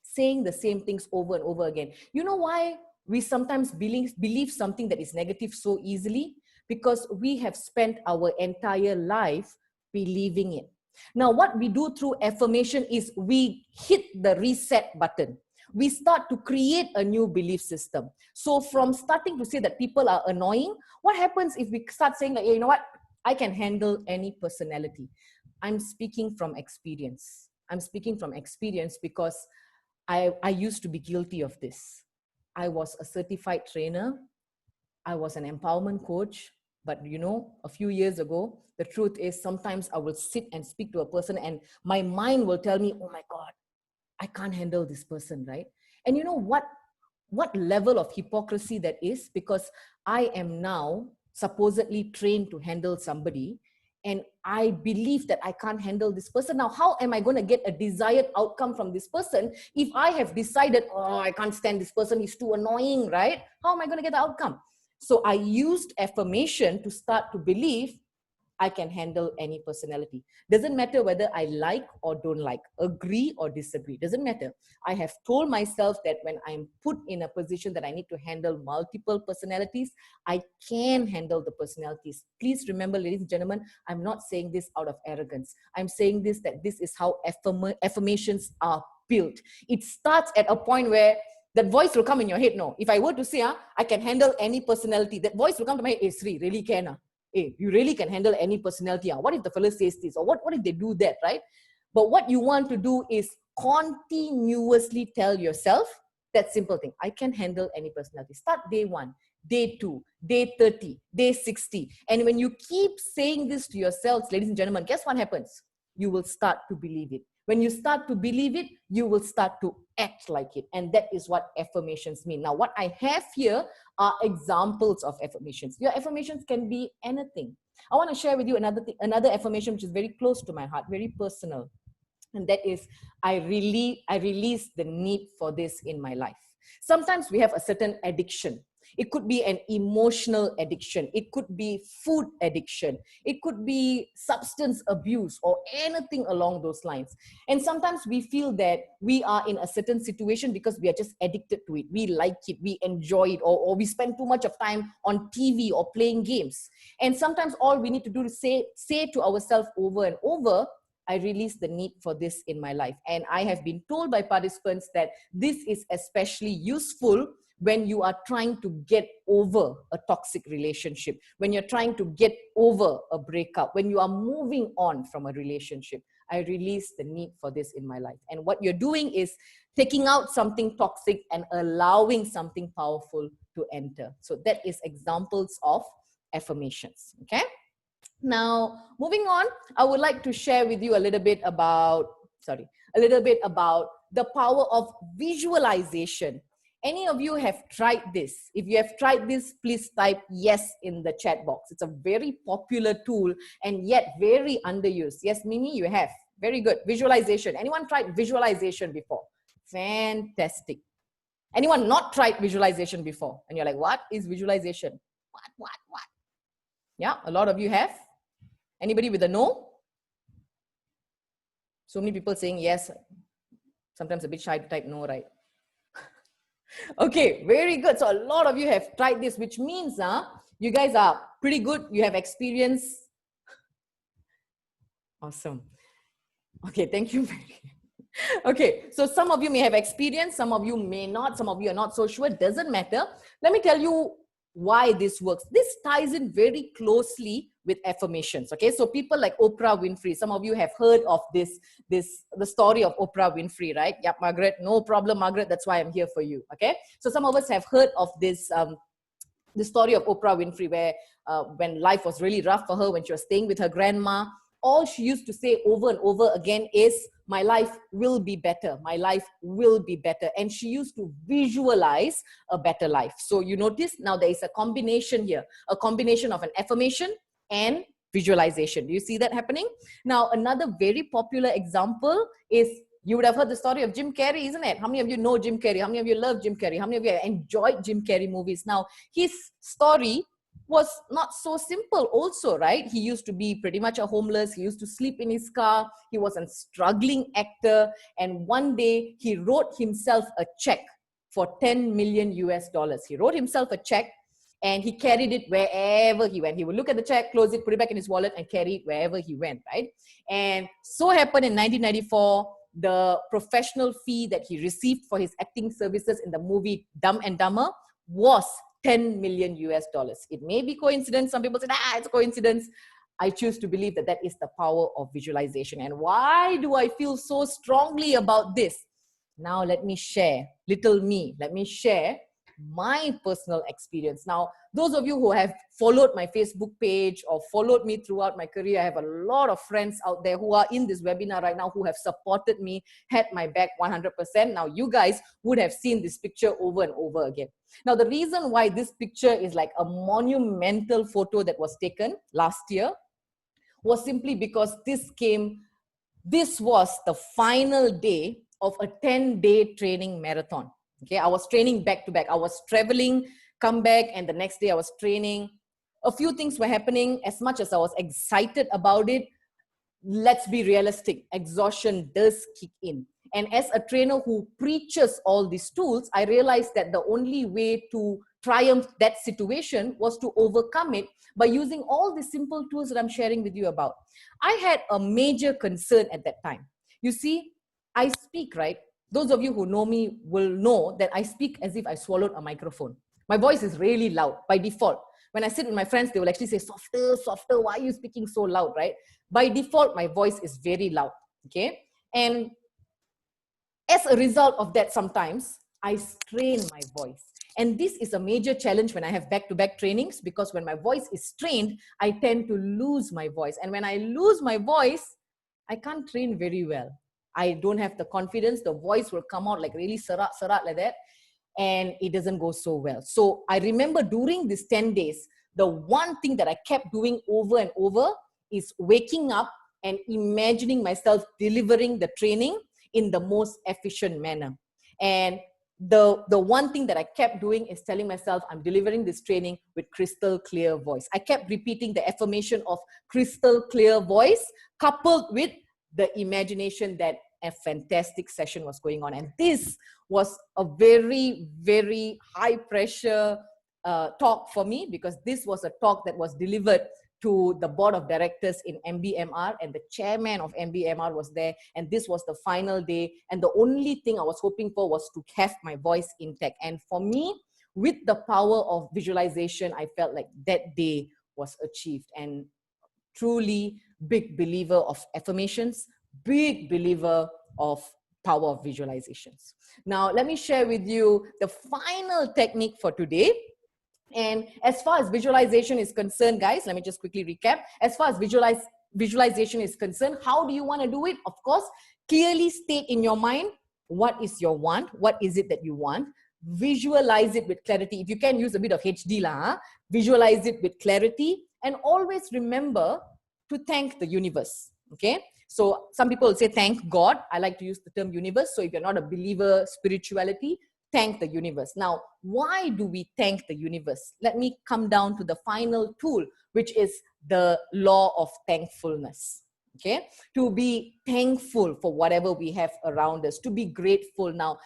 Saying the same things over and over again. You know why we sometimes believe something that is negative so easily? Because we have spent our entire life believing it. Now, what we do through affirmation is we hit the reset button. We start to create a new belief system. So from starting to say that people are annoying, what happens if we start saying that, hey, you know what, I can handle any personality? I'm speaking from experience. I'm speaking from experience because I used to be guilty of this. I was a certified trainer. I was an empowerment coach. But you know, a few years ago, the truth is sometimes I will sit and speak to a person and my mind will tell me, oh my God, I can't handle this person, right? And you know what level of hypocrisy that is? Because I am now supposedly trained to handle somebody and I believe that I can't handle this person. Now, how am I going to get a desired outcome from this person if I have decided, oh, I can't stand this person, he's too annoying, right? How am I going to get the outcome? So I used affirmation to start to believe I can handle any personality. Doesn't matter whether I like or don't like, agree or disagree, doesn't matter. I have told myself that when I'm put in a position that I need to handle multiple personalities, I can handle the personalities. Please remember, ladies and gentlemen, I'm not saying this out of arrogance. I'm saying this that this is how affirmations are built. It starts at a point where that voice will come in your head. No, if I were to say, I can handle any personality, that voice will come to my head, hey, Sri, really can. Hey, you really can handle any personality. What if the fellow says this? Or what if they do that, right? But what you want to do is continuously tell yourself that simple thing. I can handle any personality. Start day 1, day 2, day 30, day 60. And when you keep saying this to yourselves, ladies and gentlemen, guess what happens? You will start to believe it. When you start to believe it, you will start to act like it. And that is what affirmations mean. Now, what I have here are examples of affirmations. Your affirmations can be anything. I want to share with you another affirmation which is very close to my heart, very personal. And that is, I release the need for this in my life. Sometimes we have a certain addiction. It could be an emotional addiction. It could be food addiction. It could be substance abuse or anything along those lines. And sometimes we feel that we are in a certain situation because we are just addicted to it. We like it, we enjoy it, or we spend too much of time on TV or playing games. And sometimes all we need to do is say to ourselves over and over, I release the need for this in my life. And I have been told by participants that this is especially useful when you are trying to get over a toxic relationship, when you're trying to get over a breakup, when you are moving on from a relationship. I release the need for this in my life. And what you're doing is taking out something toxic and allowing something powerful to enter. So that is examples of affirmations, okay? Now, moving on, I would like to share with you a little bit about the power of visualization. Any of you have tried this? If you have tried this, please type yes in the chat box. It's a very popular tool and yet very underused. Yes, Mimi, you have. Very good. Visualization. Anyone tried visualization before? Fantastic. Anyone not tried visualization before? And you're like, what is visualization? What? Yeah, a lot of you have. Anybody with a no? So many people saying yes. Sometimes a bit shy to type no, right? Okay, very good. So a lot of you have tried this, which means you guys are pretty good. You have experience. Awesome. Okay, thank you. Okay, so some of you may have experience, some of you may not, some of you are not so sure. It doesn't matter. Let me tell you why this works. This ties in very closely with affirmations. Okay, so people like Oprah Winfrey, some of you have heard of the story of Oprah Winfrey, right? Yep, Margaret, no problem, Margaret. That's why I'm here for you. Okay, so some of us have heard of this the story of Oprah Winfrey, where when life was really rough for her, when she was staying with her grandma, all she used to say over and over again is, my life will be better. My life will be better. And she used to visualize a better life. So you notice now there is a combination here, a combination of an affirmation and visualization. Do you see that happening? Now, another very popular example is, you would have heard the story of Jim Carrey, isn't it? How many of you know Jim Carrey? How many of you love Jim Carrey? How many of you have enjoyed Jim Carrey movies? Now, his story was not so simple also, right? He used to be pretty much a homeless. He used to sleep in his car. He was a struggling actor. And one day he wrote himself a check for $10 million US. He wrote himself a check And he carried it wherever he went. He would look at the check, close it, put it back in his wallet, and carry it wherever he went, right? And so happened in 1994, the professional fee that he received for his acting services in the movie Dumb and Dumber was 10 million US dollars. It may be coincidence. Some people say, it's a coincidence. I choose to believe that that is the power of visualization. And why do I feel so strongly about this? Now let me share, little me, let me share my personal experience. Now, those of you who have followed my Facebook page or followed me throughout my career, I have a lot of friends out there who are in this webinar right now who have supported me, had my back 100%. Now, you guys would have seen this picture over and over again. Now, the reason why this picture is like a monumental photo that was taken last year was simply because this was the final day of a 10-day training marathon. Okay, I was training back to back. I was traveling, come back, and the next day I was training. A few things were happening. As much as I was excited about it, let's be realistic. Exhaustion does kick in. And as a trainer who preaches all these tools, I realized that the only way to triumph that situation was to overcome it by using all the simple tools that I'm sharing with you about. I had a major concern at that time. You see, I speak, right? Those of you who know me will know that I speak as if I swallowed a microphone. My voice is really loud by default. When I sit with my friends, they will actually say, softer, softer, why are you speaking so loud, right? By default, my voice is very loud, okay? And as a result of that, sometimes I strain my voice. And this is a major challenge when I have back-to-back trainings, because when my voice is strained, I tend to lose my voice. And when I lose my voice, I can't train very well. I don't have the confidence. The voice will come out like really sarat like that. And it doesn't go so well. So I remember during these 10 days, the one thing that I kept doing over and over is waking up and imagining myself delivering the training in the most efficient manner. And the one thing that I kept doing is telling myself, I'm delivering this training with crystal clear voice. I kept repeating the affirmation of crystal clear voice, coupled with the imagination that a fantastic session was going on. And this was a very, very high pressure talk for me, because this was a talk that was delivered to the board of directors in MBMR, and the chairman of MBMR was there, and this was the final day, and the only thing I was hoping for was to have my voice intact. And for me, with the power of visualization, I felt like that day was achieved. And truly big believer of affirmations, big believer of power of visualizations. Now, let me share with you the final technique for today. And as far as visualization is concerned, guys, let me just quickly recap. As far as visualization is concerned, how do you want to do it? Of course, clearly state in your mind, what is your want? What is it that you want? Visualize it with clarity. If you can, use a bit of HD lah, visualize it with clarity, and always remember to thank the universe. Okay. So some people will say, thank God. I like to use the term universe. So if you're not a believer, spirituality, thank the universe. Now, why do we thank the universe? Let me come down to the final tool, which is the law of thankfulness. Okay. To be thankful for whatever we have around us, to be grateful. Now,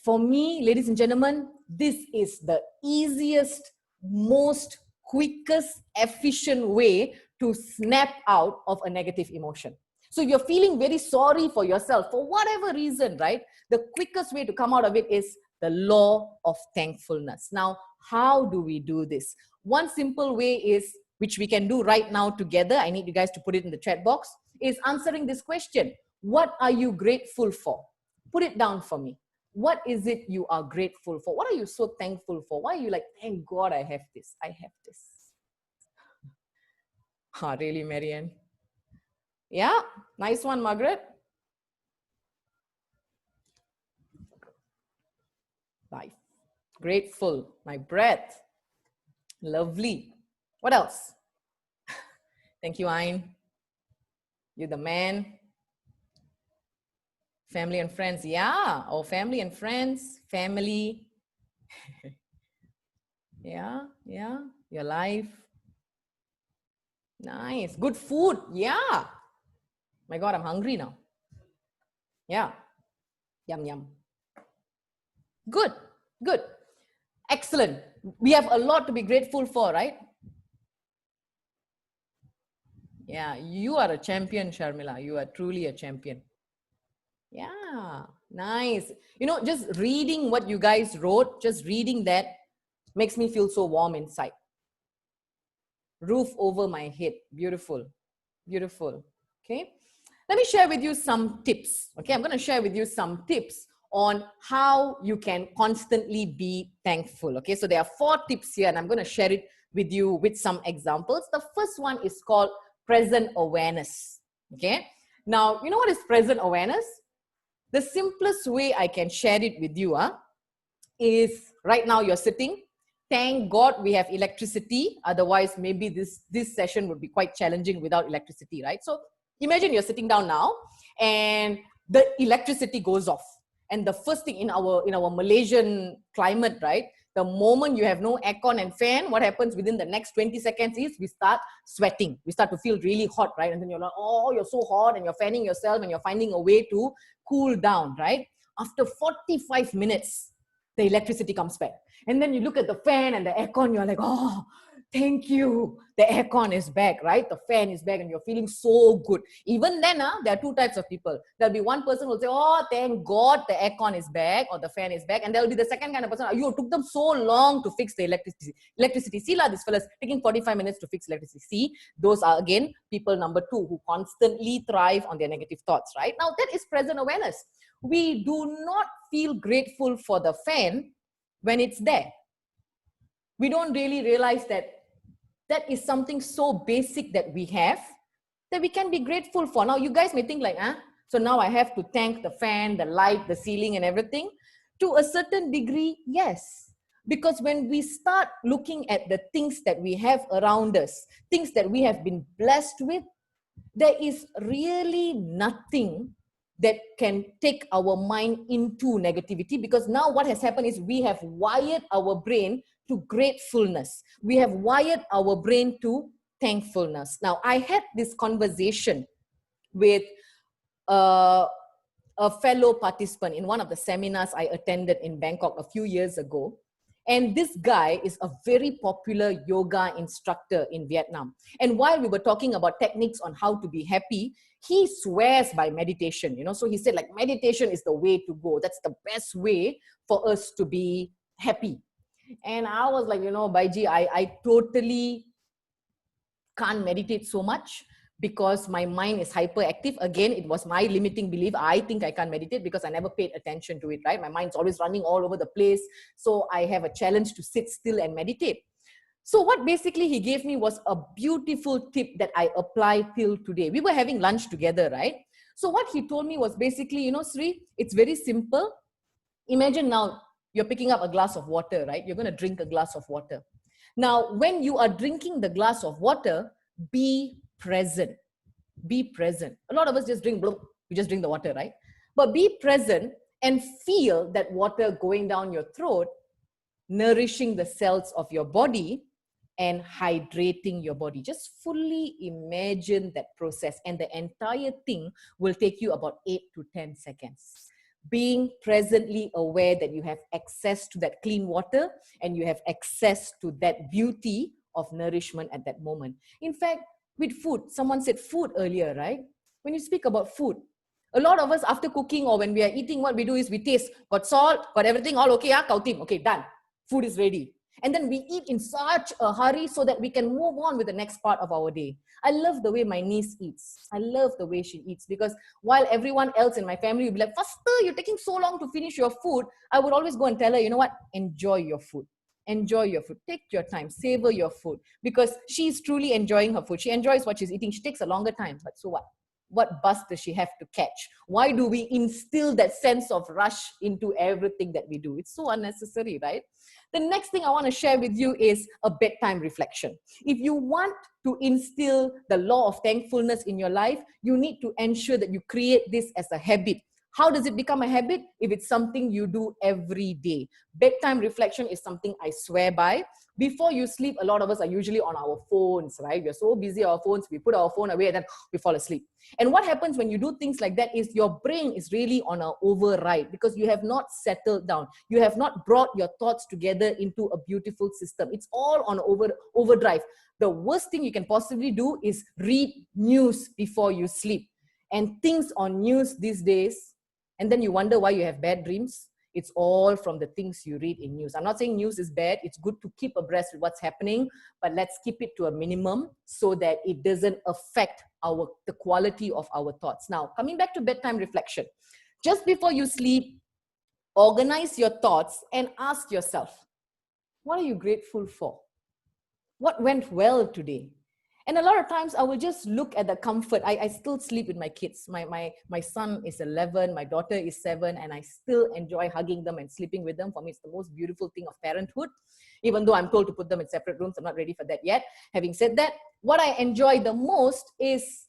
for me, ladies and gentlemen, this is the easiest, most quickest, efficient way to snap out of a negative emotion. So if you're feeling very sorry for yourself, for whatever reason, right? The quickest way to come out of it is the law of thankfulness. Now, how do we do this? One simple way is, which we can do right now together, I need you guys to put it in the chat box, is answering this question. What are you grateful for? Put it down for me. What is it you are grateful for? What are you so thankful for? Why are you like, thank God I have this, I have this? Really, Marianne? Yeah, nice one, Margaret. Life. Grateful. My breath. Lovely. What else? Thank you, Ayn. You're the man. Family and friends. Yeah. Oh, family and friends. Family. Yeah. Your life. Nice. Good food. Yeah. My God, I'm hungry now. Yeah. Yum, yum. Good. Excellent. We have a lot to be grateful for, right? Yeah, you are a champion, Sharmila. You are truly a champion. Yeah, nice. You know, just reading what you guys wrote, just reading that makes me feel so warm inside. Roof over my head. Beautiful. Beautiful. Okay. Let me share with you some tips. Okay. I'm going to share with you some tips on how you can constantly be thankful. Okay. So there are 4 tips here and I'm going to share it with you with some examples. The first one is called present awareness. Okay. Now, you know what is present awareness? The simplest way I can share it with you is right now you're sitting. Thank God we have electricity. Otherwise, maybe this session would be quite challenging without electricity, right? So imagine you're sitting down now and the electricity goes off. And the first thing in our Malaysian climate, right? The moment you have no aircon and fan, what happens within the next 20 seconds is we start sweating. We start to feel really hot, right? And then you're like, oh, you're so hot and you're fanning yourself and you're finding a way to cool down, right? After 45 minutes, the electricity comes back. And then you look at the fan and the aircon, you're like, oh, thank you. The aircon is back, right? The fan is back and you're feeling so good. Even then, there are 2 types of people. There'll be one person who will say, oh, thank God the aircon is back or the fan is back. And there'll be the second kind of person, you took them so long to fix the electricity. See, this fella's taking 45 minutes to fix electricity. See, those are again people number 2 who constantly thrive on their negative thoughts, right? Now, that is present awareness. We do not feel grateful for the fan when it's there. We don't really realize that that is something so basic that we have that we can be grateful for. Now, you guys may think like, so now I have to thank the fan, the light, the ceiling and everything. To a certain degree, yes. Because when we start looking at the things that we have around us, things that we have been blessed with, there is really nothing that can take our mind into negativity, because now what has happened is we have wired our brain to gratefulness. We have wired our brain to thankfulness. Now, I had this conversation with a fellow participant in one of the seminars I attended in Bangkok a few years ago. And this guy is a very popular yoga instructor in Vietnam. And while we were talking about techniques on how to be happy, he swears by meditation, So he said, like, meditation is the way to go. That's the best way for us to be happy. And I was like, Baiji, I totally can't meditate so much because my mind is hyperactive. Again, it was my limiting belief. I think I can't meditate because I never paid attention to it, right? My mind's always running all over the place. So I have a challenge to sit still and meditate. So what basically he gave me was a beautiful tip that I apply till today. We were having lunch together, right? So what he told me was basically, Sri, it's very simple. Imagine now you're picking up a glass of water, right? You're going to drink a glass of water. Now, when you are drinking the glass of water, be present. Be present. A lot of us just drink, we just drink the water, right? But be present and feel that water going down your throat, nourishing the cells of your body and hydrating your body. Just fully imagine that process, and the entire thing will take you about 8 to 10 seconds. Being presently aware that you have access to that clean water and you have access to that beauty of nourishment at that moment. In fact, with food, someone said food earlier, right? When you speak about food, a lot of us after cooking or when we are eating, what we do is we taste, got salt, got everything, all okay, okay, done. Food is ready. And then we eat in such a hurry so that we can move on with the next part of our day. I love the way my niece eats. I love the way she eats, because while everyone else in my family will be like, faster, you're taking so long to finish your food, I would always go and tell her, you know what, enjoy your food. Enjoy your food. Take your time. Savor your food, because she's truly enjoying her food. She enjoys what she's eating. She takes a longer time, but so what? What bus does she have to catch? Why do we instill that sense of rush into everything that we do? It's so unnecessary, right? The next thing I want to share with you is a bedtime reflection. If you want to instill the law of thankfulness in your life, you need to ensure that you create this as a habit How does it become a habit? If it's something you do every day. Bedtime reflection is something I swear by. Before you sleep, a lot of us are usually on our phones, right? We're so busy on our phones, we put our phone away and then we fall asleep. And what happens when you do things like that is your brain is really on an override because you have not settled down. You have not brought your thoughts together into a beautiful system. It's all on overdrive. The worst thing you can possibly do is read news before you sleep. And things on news these days, and then you wonder why you have bad dreams. It's all from the things you read in news. I'm not saying news is bad. It's good to keep abreast with what's happening, but let's keep it to a minimum so that it doesn't affect the quality of our thoughts. Now, coming back to bedtime reflection, just before you sleep, organize your thoughts and ask yourself, what are you grateful for? What went well today? And a lot of times I will just look at the comfort. I still sleep with my kids. My son is 11, my daughter is 7, and I still enjoy hugging them and sleeping with them. For me, it's the most beautiful thing of parenthood. Even though I'm told to put them in separate rooms, I'm not ready for that yet. Having said that, what I enjoy the most is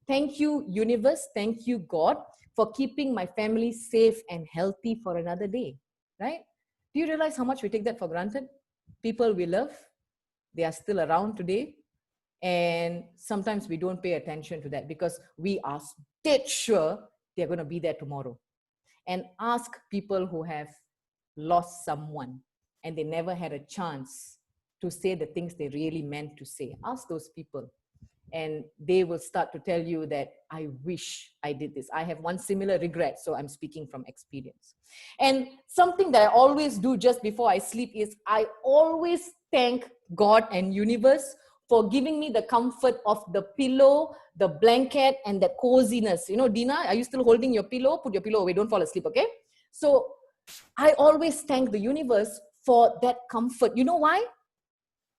thank you, universe, thank you, God, for keeping my family safe and healthy for another day, right? Do you realize how much we take that for granted? People we love, they are still around today. And sometimes we don't pay attention to that because we are dead sure they're going to be there tomorrow. And ask people who have lost someone and they never had a chance to say the things they really meant to say. Ask those people and they will start to tell you that I wish I did this. I have one similar regret, so I'm speaking from experience. And something that I always do just before I sleep is I always thank God and universe for giving me the comfort of the pillow, the blanket, and the coziness. You know, Dina, are you still holding your pillow? Put your pillow away, don't fall asleep, okay? So I always thank the universe for that comfort. You know why?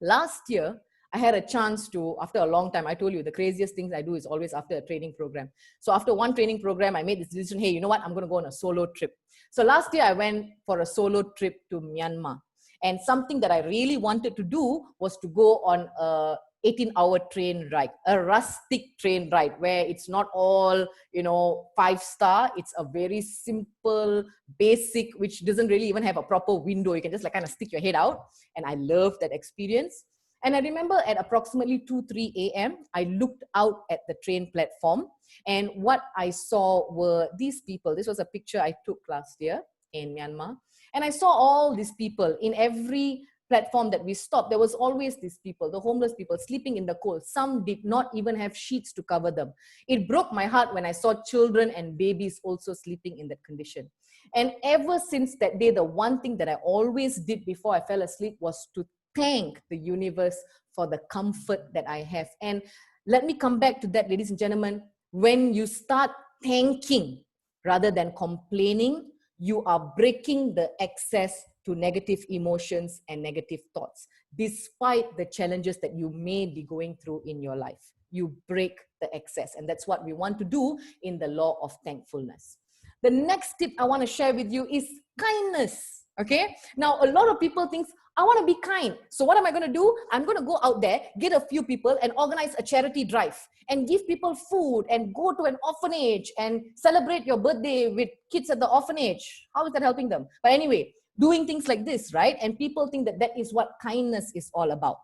Last year, I had a chance to, after a long time, I told you the craziest things I do is always after a training program. So after one training program, I made this decision, hey, you know what? I'm going to go on a solo trip. So last year, I went for a solo trip to Myanmar. And something that I really wanted to do was to go on a 18-hour train ride, a rustic train ride where it's not all, 5-star. It's a very simple, basic, which doesn't really even have a proper window. You can just kind of stick your head out. And I love that experience. And I remember at approximately 2-3 a.m., I looked out at the train platform. And what I saw were these people. This was a picture I took last year in Myanmar. And I saw all these people in every platform that we stopped. There was always these people, the homeless people sleeping in the cold. Some did not even have sheets to cover them. It broke my heart when I saw children and babies also sleeping in that condition. And ever since that day, the one thing that I always did before I fell asleep was to thank the universe for the comfort that I have. And let me come back to that, ladies and gentlemen. When you start thanking rather than complaining, you are breaking the access to negative emotions and negative thoughts. Despite the challenges that you may be going through in your life, you break the access. And that's what we want to do in the law of thankfulness. The next tip I want to share with you is kindness. Okay. Now, a lot of people think, I want to be kind. So what am I going to do? I'm going to go out there, get a few people and organize a charity drive and give people food and go to an orphanage and celebrate your birthday with kids at the orphanage. How is that helping them? But anyway, doing things like this, right? And people think that that is what kindness is all about.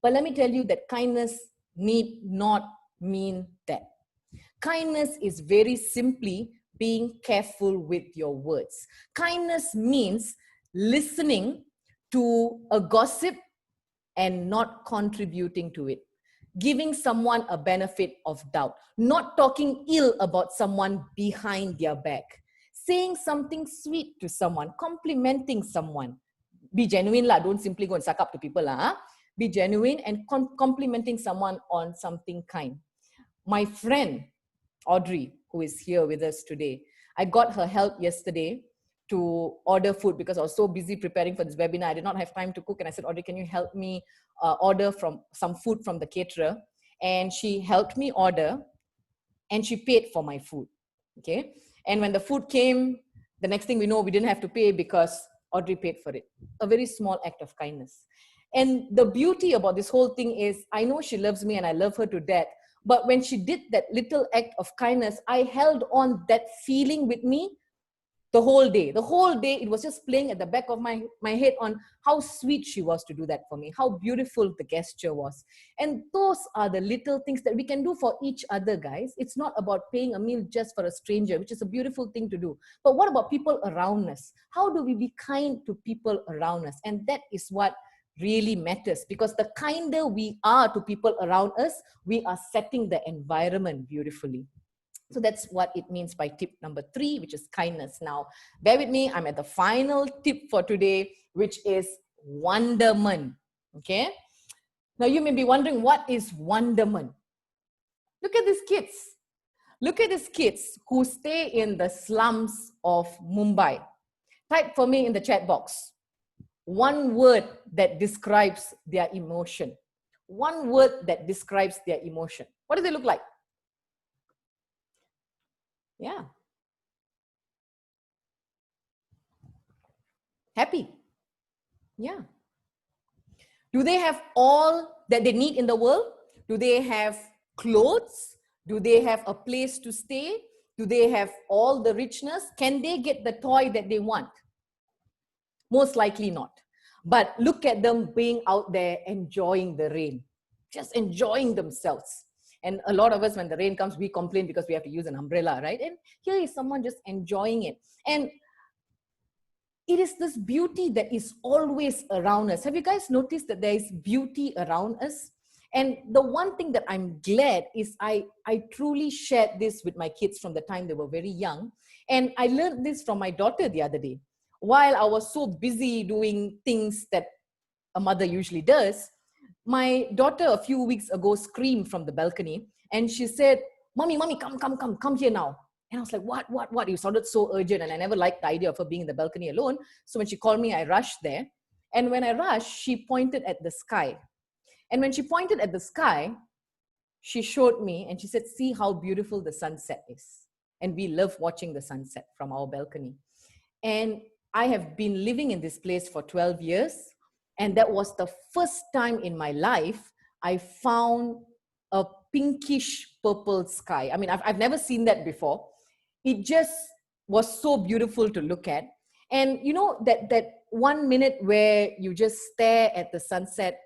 But let me tell you that kindness need not mean that. Kindness is very simply being careful with your words. Kindness means listening to a gossip and not contributing to it. Giving someone a benefit of doubt. Not talking ill about someone behind their back. Saying something sweet to someone. Complimenting someone. Be genuine lah. Don't simply go and suck up to people lah. Be genuine and complimenting someone on something kind. My friend, Audrey, who is here with us today, I got her help yesterday to order food because I was so busy preparing for this webinar. I did not have time to cook. And I said, Audrey, can you help me order from some food from the caterer? And she helped me order and she paid for my food. Okay. And when the food came, the next thing we know, we didn't have to pay because Audrey paid for it. A very small act of kindness. And the beauty about this whole thing is I know she loves me and I love her to death. But when she did that little act of kindness, I held on that feeling with me the whole day. The whole day, it was just playing at the back of my head on how sweet she was to do that for me, how beautiful the gesture was. And those are the little things that we can do for each other, guys. It's not about paying a meal just for a stranger, which is a beautiful thing to do. But what about people around us? How do we be kind to people around us? And that is what really matters, because the kinder we are to people around us, we are setting the environment beautifully. So that's what it means by tip number 3, which is kindness. Now, bear with me. I'm at the final tip for today, which is wonderment. Okay. Now, you may be wondering, what is wonderment? Look at these kids. Look at these kids who stay in the slums of Mumbai. Type for me in the chat box one word that describes their emotion. One word that describes their emotion. What do they look like? Yeah. Happy. Yeah. Do they have all that they need in the world? Do they have clothes? Do they have a place to stay? Do they have all the richness? Can they get the toy that they want? Most likely not. But look at them being out there enjoying the rain, just enjoying themselves. And a lot of us, when the rain comes, we complain because we have to use an umbrella, right? And here is someone just enjoying it. And it is this beauty that is always around us. Have you guys noticed that there is beauty around us? And the one thing that I'm glad is I truly shared this with my kids from the time they were very young. And I learned this from my daughter the other day. While I was so busy doing things that a mother usually does, my daughter a few weeks ago screamed from the balcony and she said, Mommy, come here now. And I was like, what? You sounded so urgent, and I never liked the idea of her being in the balcony alone. So when she called me, I rushed there. And when I rushed, she pointed at the sky. And when she pointed at the sky, she showed me and she said, see how beautiful the sunset is. And we love watching the sunset from our balcony. And I have been living in this place for 12 years. And that was the first time in my life I found a pinkish purple sky. I mean, I've never seen that before. It just was so beautiful to look at. And you know, that 1 minute where you just stare at the sunset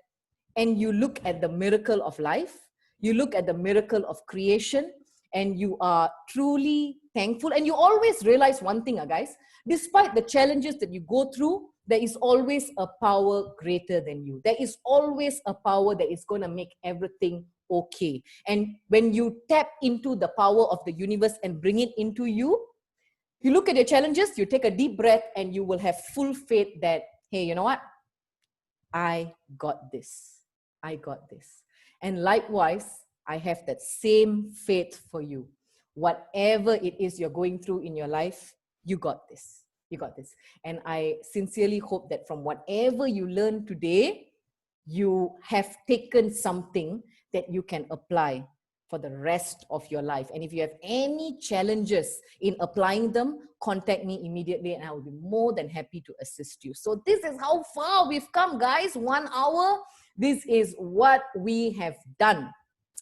and you look at the miracle of life, you look at the miracle of creation, and you are truly thankful. And you always realize one thing, guys, despite the challenges that you go through, there is always a power greater than you. There is always a power that is going to make everything okay. And when you tap into the power of the universe and bring it into you, you look at your challenges, you take a deep breath, and you will have full faith that, hey, you know what? I got this. I got this. And likewise, I have that same faith for you. Whatever it is you're going through in your life, you got this. You got this. And I sincerely hope that from whatever you learn today, you have taken something that you can apply for the rest of your life. And if you have any challenges in applying them, contact me immediately and I will be more than happy to assist you. So this is how far we've come, guys. 1 hour. This is what we have done.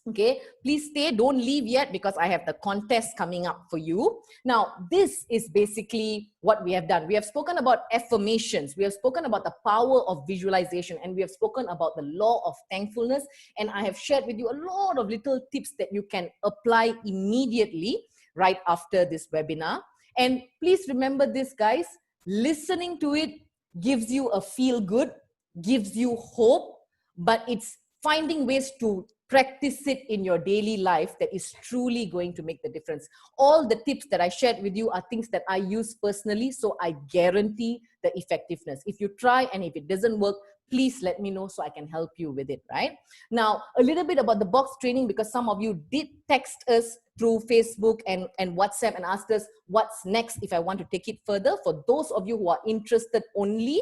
Okay, please stay, don't leave yet, because I have the contest coming up for you. Now, this is basically what we have done. We have spoken about affirmations, we have spoken about the power of visualization, and we have spoken about the law of thankfulness. And I have shared with you a lot of little tips that you can apply immediately right after this webinar. And please remember this, guys, listening to it gives you a feel good, gives you hope, but it's finding ways to practice it in your daily life that is truly going to make the difference. All the tips that I shared with you are things that I use personally, so I guarantee the effectiveness. If you try and if it doesn't work, please let me know so I can help you with it, right? Now, a little bit about the box training, because some of you did text us through Facebook and WhatsApp and asked us what's next if I want to take it further. For those of you who are interested only,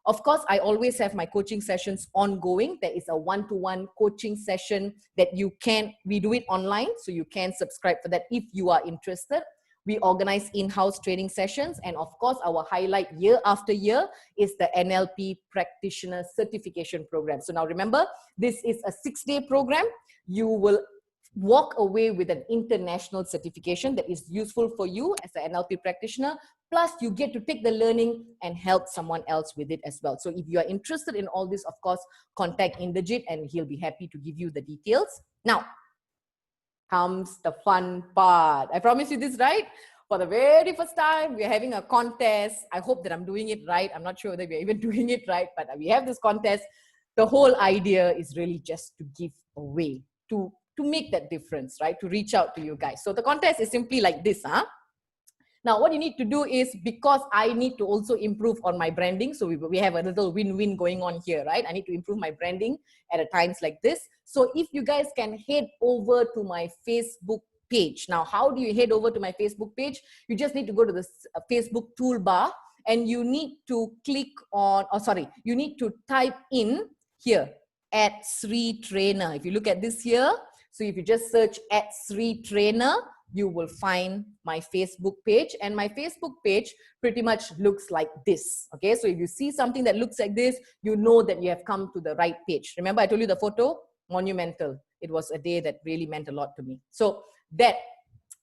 of course, I always have my coaching sessions ongoing. There is a one-to-one coaching session that we do it online, so you can subscribe for that if you are interested. We organize in-house training sessions. And of course, our highlight year after year is the NLP Practitioner Certification Program. So now remember, this is a 6-day program. You will walk away with an international certification that is useful for you as an NLP practitioner. Plus, you get to take the learning and help someone else with it as well. So if you are interested in all this, of course, contact Inderjit and he'll be happy to give you the details. Now, comes the fun part. I promise you this, right? For the very first time, we're having a contest. I hope that I'm doing it right. I'm not sure whether we're even doing it right, but we have this contest. The whole idea is really just to give away, to make that difference, right? To reach out to you guys. So the contest is simply like this, huh? Now, what you need to do is, because I need to also improve on my branding, so we have a little win-win going on here, right? I need to improve my branding at a times like this. So if you guys can head over to my Facebook page. Now, how do you head over to my Facebook page? You just need to go to the Facebook toolbar and you need to click on, you need to type in here, @Sri Trainer. If you look at this here, so if you just search @Sri Trainer, you will find my Facebook page, and my Facebook page pretty much looks like this. Okay, so if you see something that looks like this, you know that you have come to the right page. Remember, I told you the photo, monumental. It was a day that really meant a lot to me. So that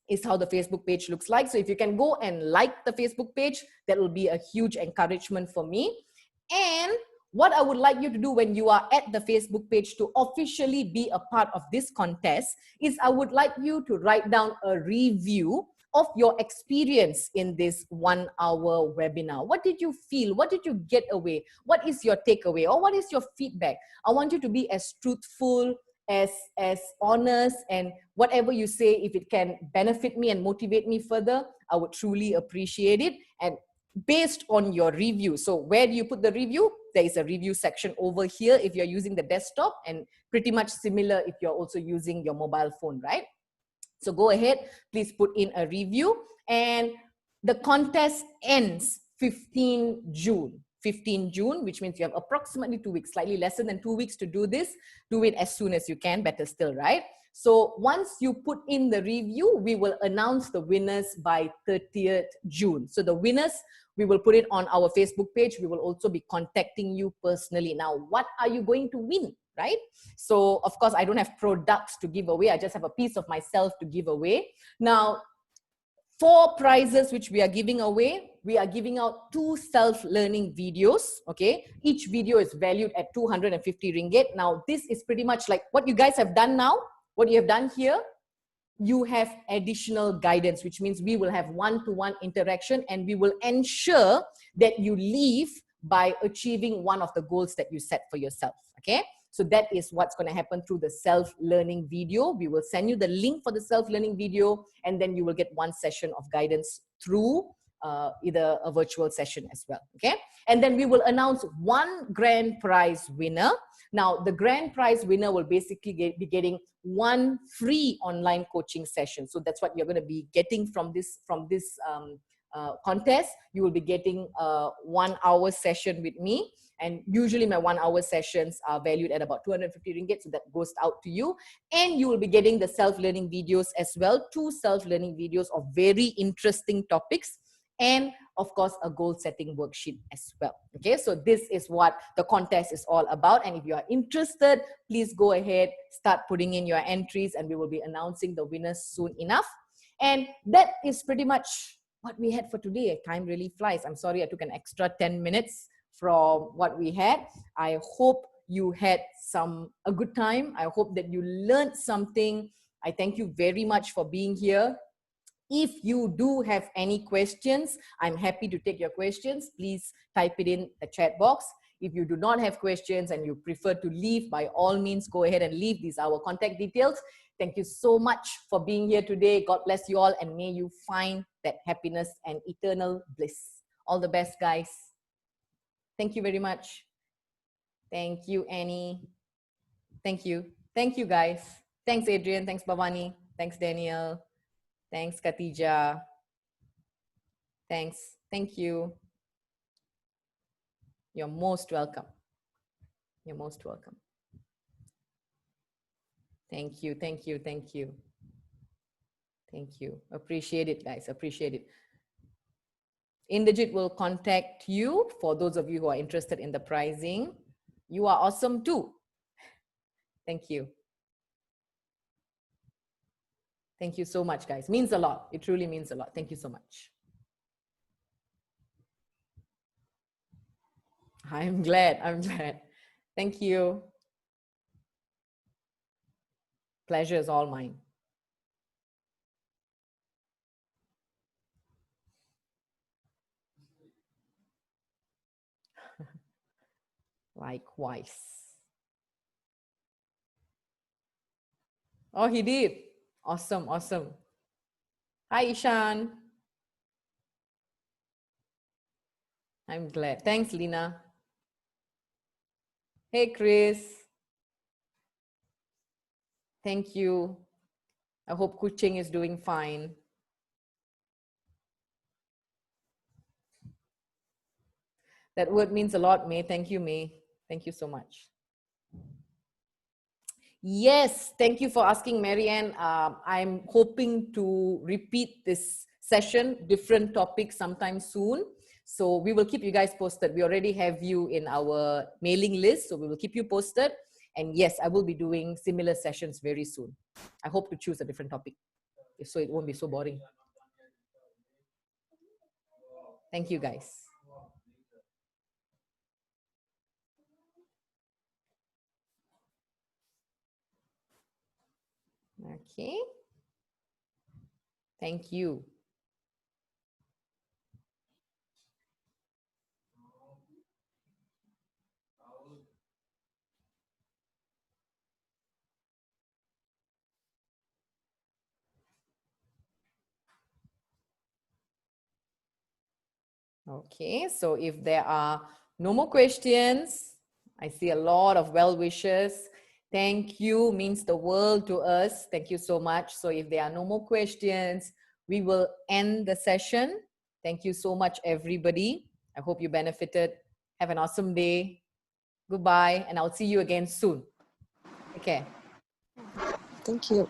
is how the Facebook page looks like. So if you can go and like the Facebook page, that will be a huge encouragement for me. And what I would like you to do when you are at the Facebook page to officially be a part of this contest is I would like you to write down a review of your experience in this 1 hour webinar. What did you feel? What did you get away? What is your takeaway? Or what is your feedback? I want you to be as truthful, as honest, and whatever you say, if it can benefit me and motivate me further, I would truly appreciate it. And based on your review. So where do you put the review? There is a review section over here if you're using the desktop, and pretty much similar if you're also using your mobile phone, right? So go ahead, please put in a review. And the contest ends 15 June. 15 June, which means you have approximately 2 weeks, slightly lesser than 2 weeks to do this. Do it as soon as you can, better still, right? So once you put in the review, we will announce the winners by 30th June. So the winners, we will put it on our Facebook page. We will also be contacting you personally. Now, what are you going to win, right? So of course, I don't have products to give away. I just have a piece of myself to give away. Now, 4 prizes which we are giving away. We are giving out 2 self-learning videos, okay? Each video is valued at 250 ringgit. Now, this is pretty much like what you guys have done now, what you have done here. You have additional guidance, which means we will have one-to-one interaction, and we will ensure that you leave by achieving one of the goals that you set for yourself, okay? So that is what's going to happen through the self-learning video. We will send you the link for the self-learning video, and then you will get 1 session of guidance through either a virtual session as well, okay? And then we will announce 1 grand prize winner. Now, the grand prize winner will basically be getting 1 free online coaching session. So that's what you're going to be getting from this contest. You will be getting a 1 hour session with me. And usually my 1 hour sessions are valued at about 250 ringgit. So that goes out to you. And you will be getting the self-learning videos as well. 2 self-learning videos of very interesting topics. And of course, a goal setting worksheet as well. Okay, so this is what the contest is all about. And if you are interested, please go ahead, start putting in your entries, and we will be announcing the winners soon enough. And that is pretty much what we had for today. Time really flies. I'm sorry I took an extra 10 minutes from what we had. I hope you had a good time. I hope that you learned something. I thank you very much for being here. If you do have any questions, I'm happy to take your questions. Please type it in the chat box. If you do not have questions and you prefer to leave, by all means, go ahead and leave. These are our contact details. Thank you so much for being here today. God bless you all, and may you find that happiness and eternal bliss. All the best, guys. Thank you very much. Thank you, Annie. Thank you. Thank you, guys. Thanks, Adrian. Thanks, Bhavani. Thanks, Daniel. Thanks, Khatija. Thanks. Thank you. You're most welcome. You're most welcome. Thank you. Thank you. Thank you. Thank you. Appreciate it, guys. Appreciate it. Inderjit will contact you for those of you who are interested in the pricing. You are awesome too. Thank you. Thank you so much, guys. Means a lot. It truly means a lot. Thank you so much. I'm glad. I'm glad. Thank you. Pleasure is all mine. Likewise. Oh, he did. Awesome. Awesome. Hi, Ishan. I'm glad. Thanks, Lina. Hey, Chris. Thank you. I hope Kuching is doing fine. That word means a lot, May. Thank you, May. Thank you so much. Yes, thank you for asking, Marianne. I'm hoping to repeat this session, different topics sometime soon. So we will keep you guys posted. We already have you in our mailing list, so we will keep you posted. And yes, I will be doing similar sessions very soon. I hope to choose a different topic, so it won't be so boring. Thank you, guys. Okay. Thank you. Okay, so if there are no more questions, I see a lot of well wishes. Thank you means the world to us. Thank you so much. So if there are no more questions, we will end the session. Thank you so much, everybody. I hope you benefited. Have an awesome day. Goodbye, and I'll see you again soon. Take care. Thank you.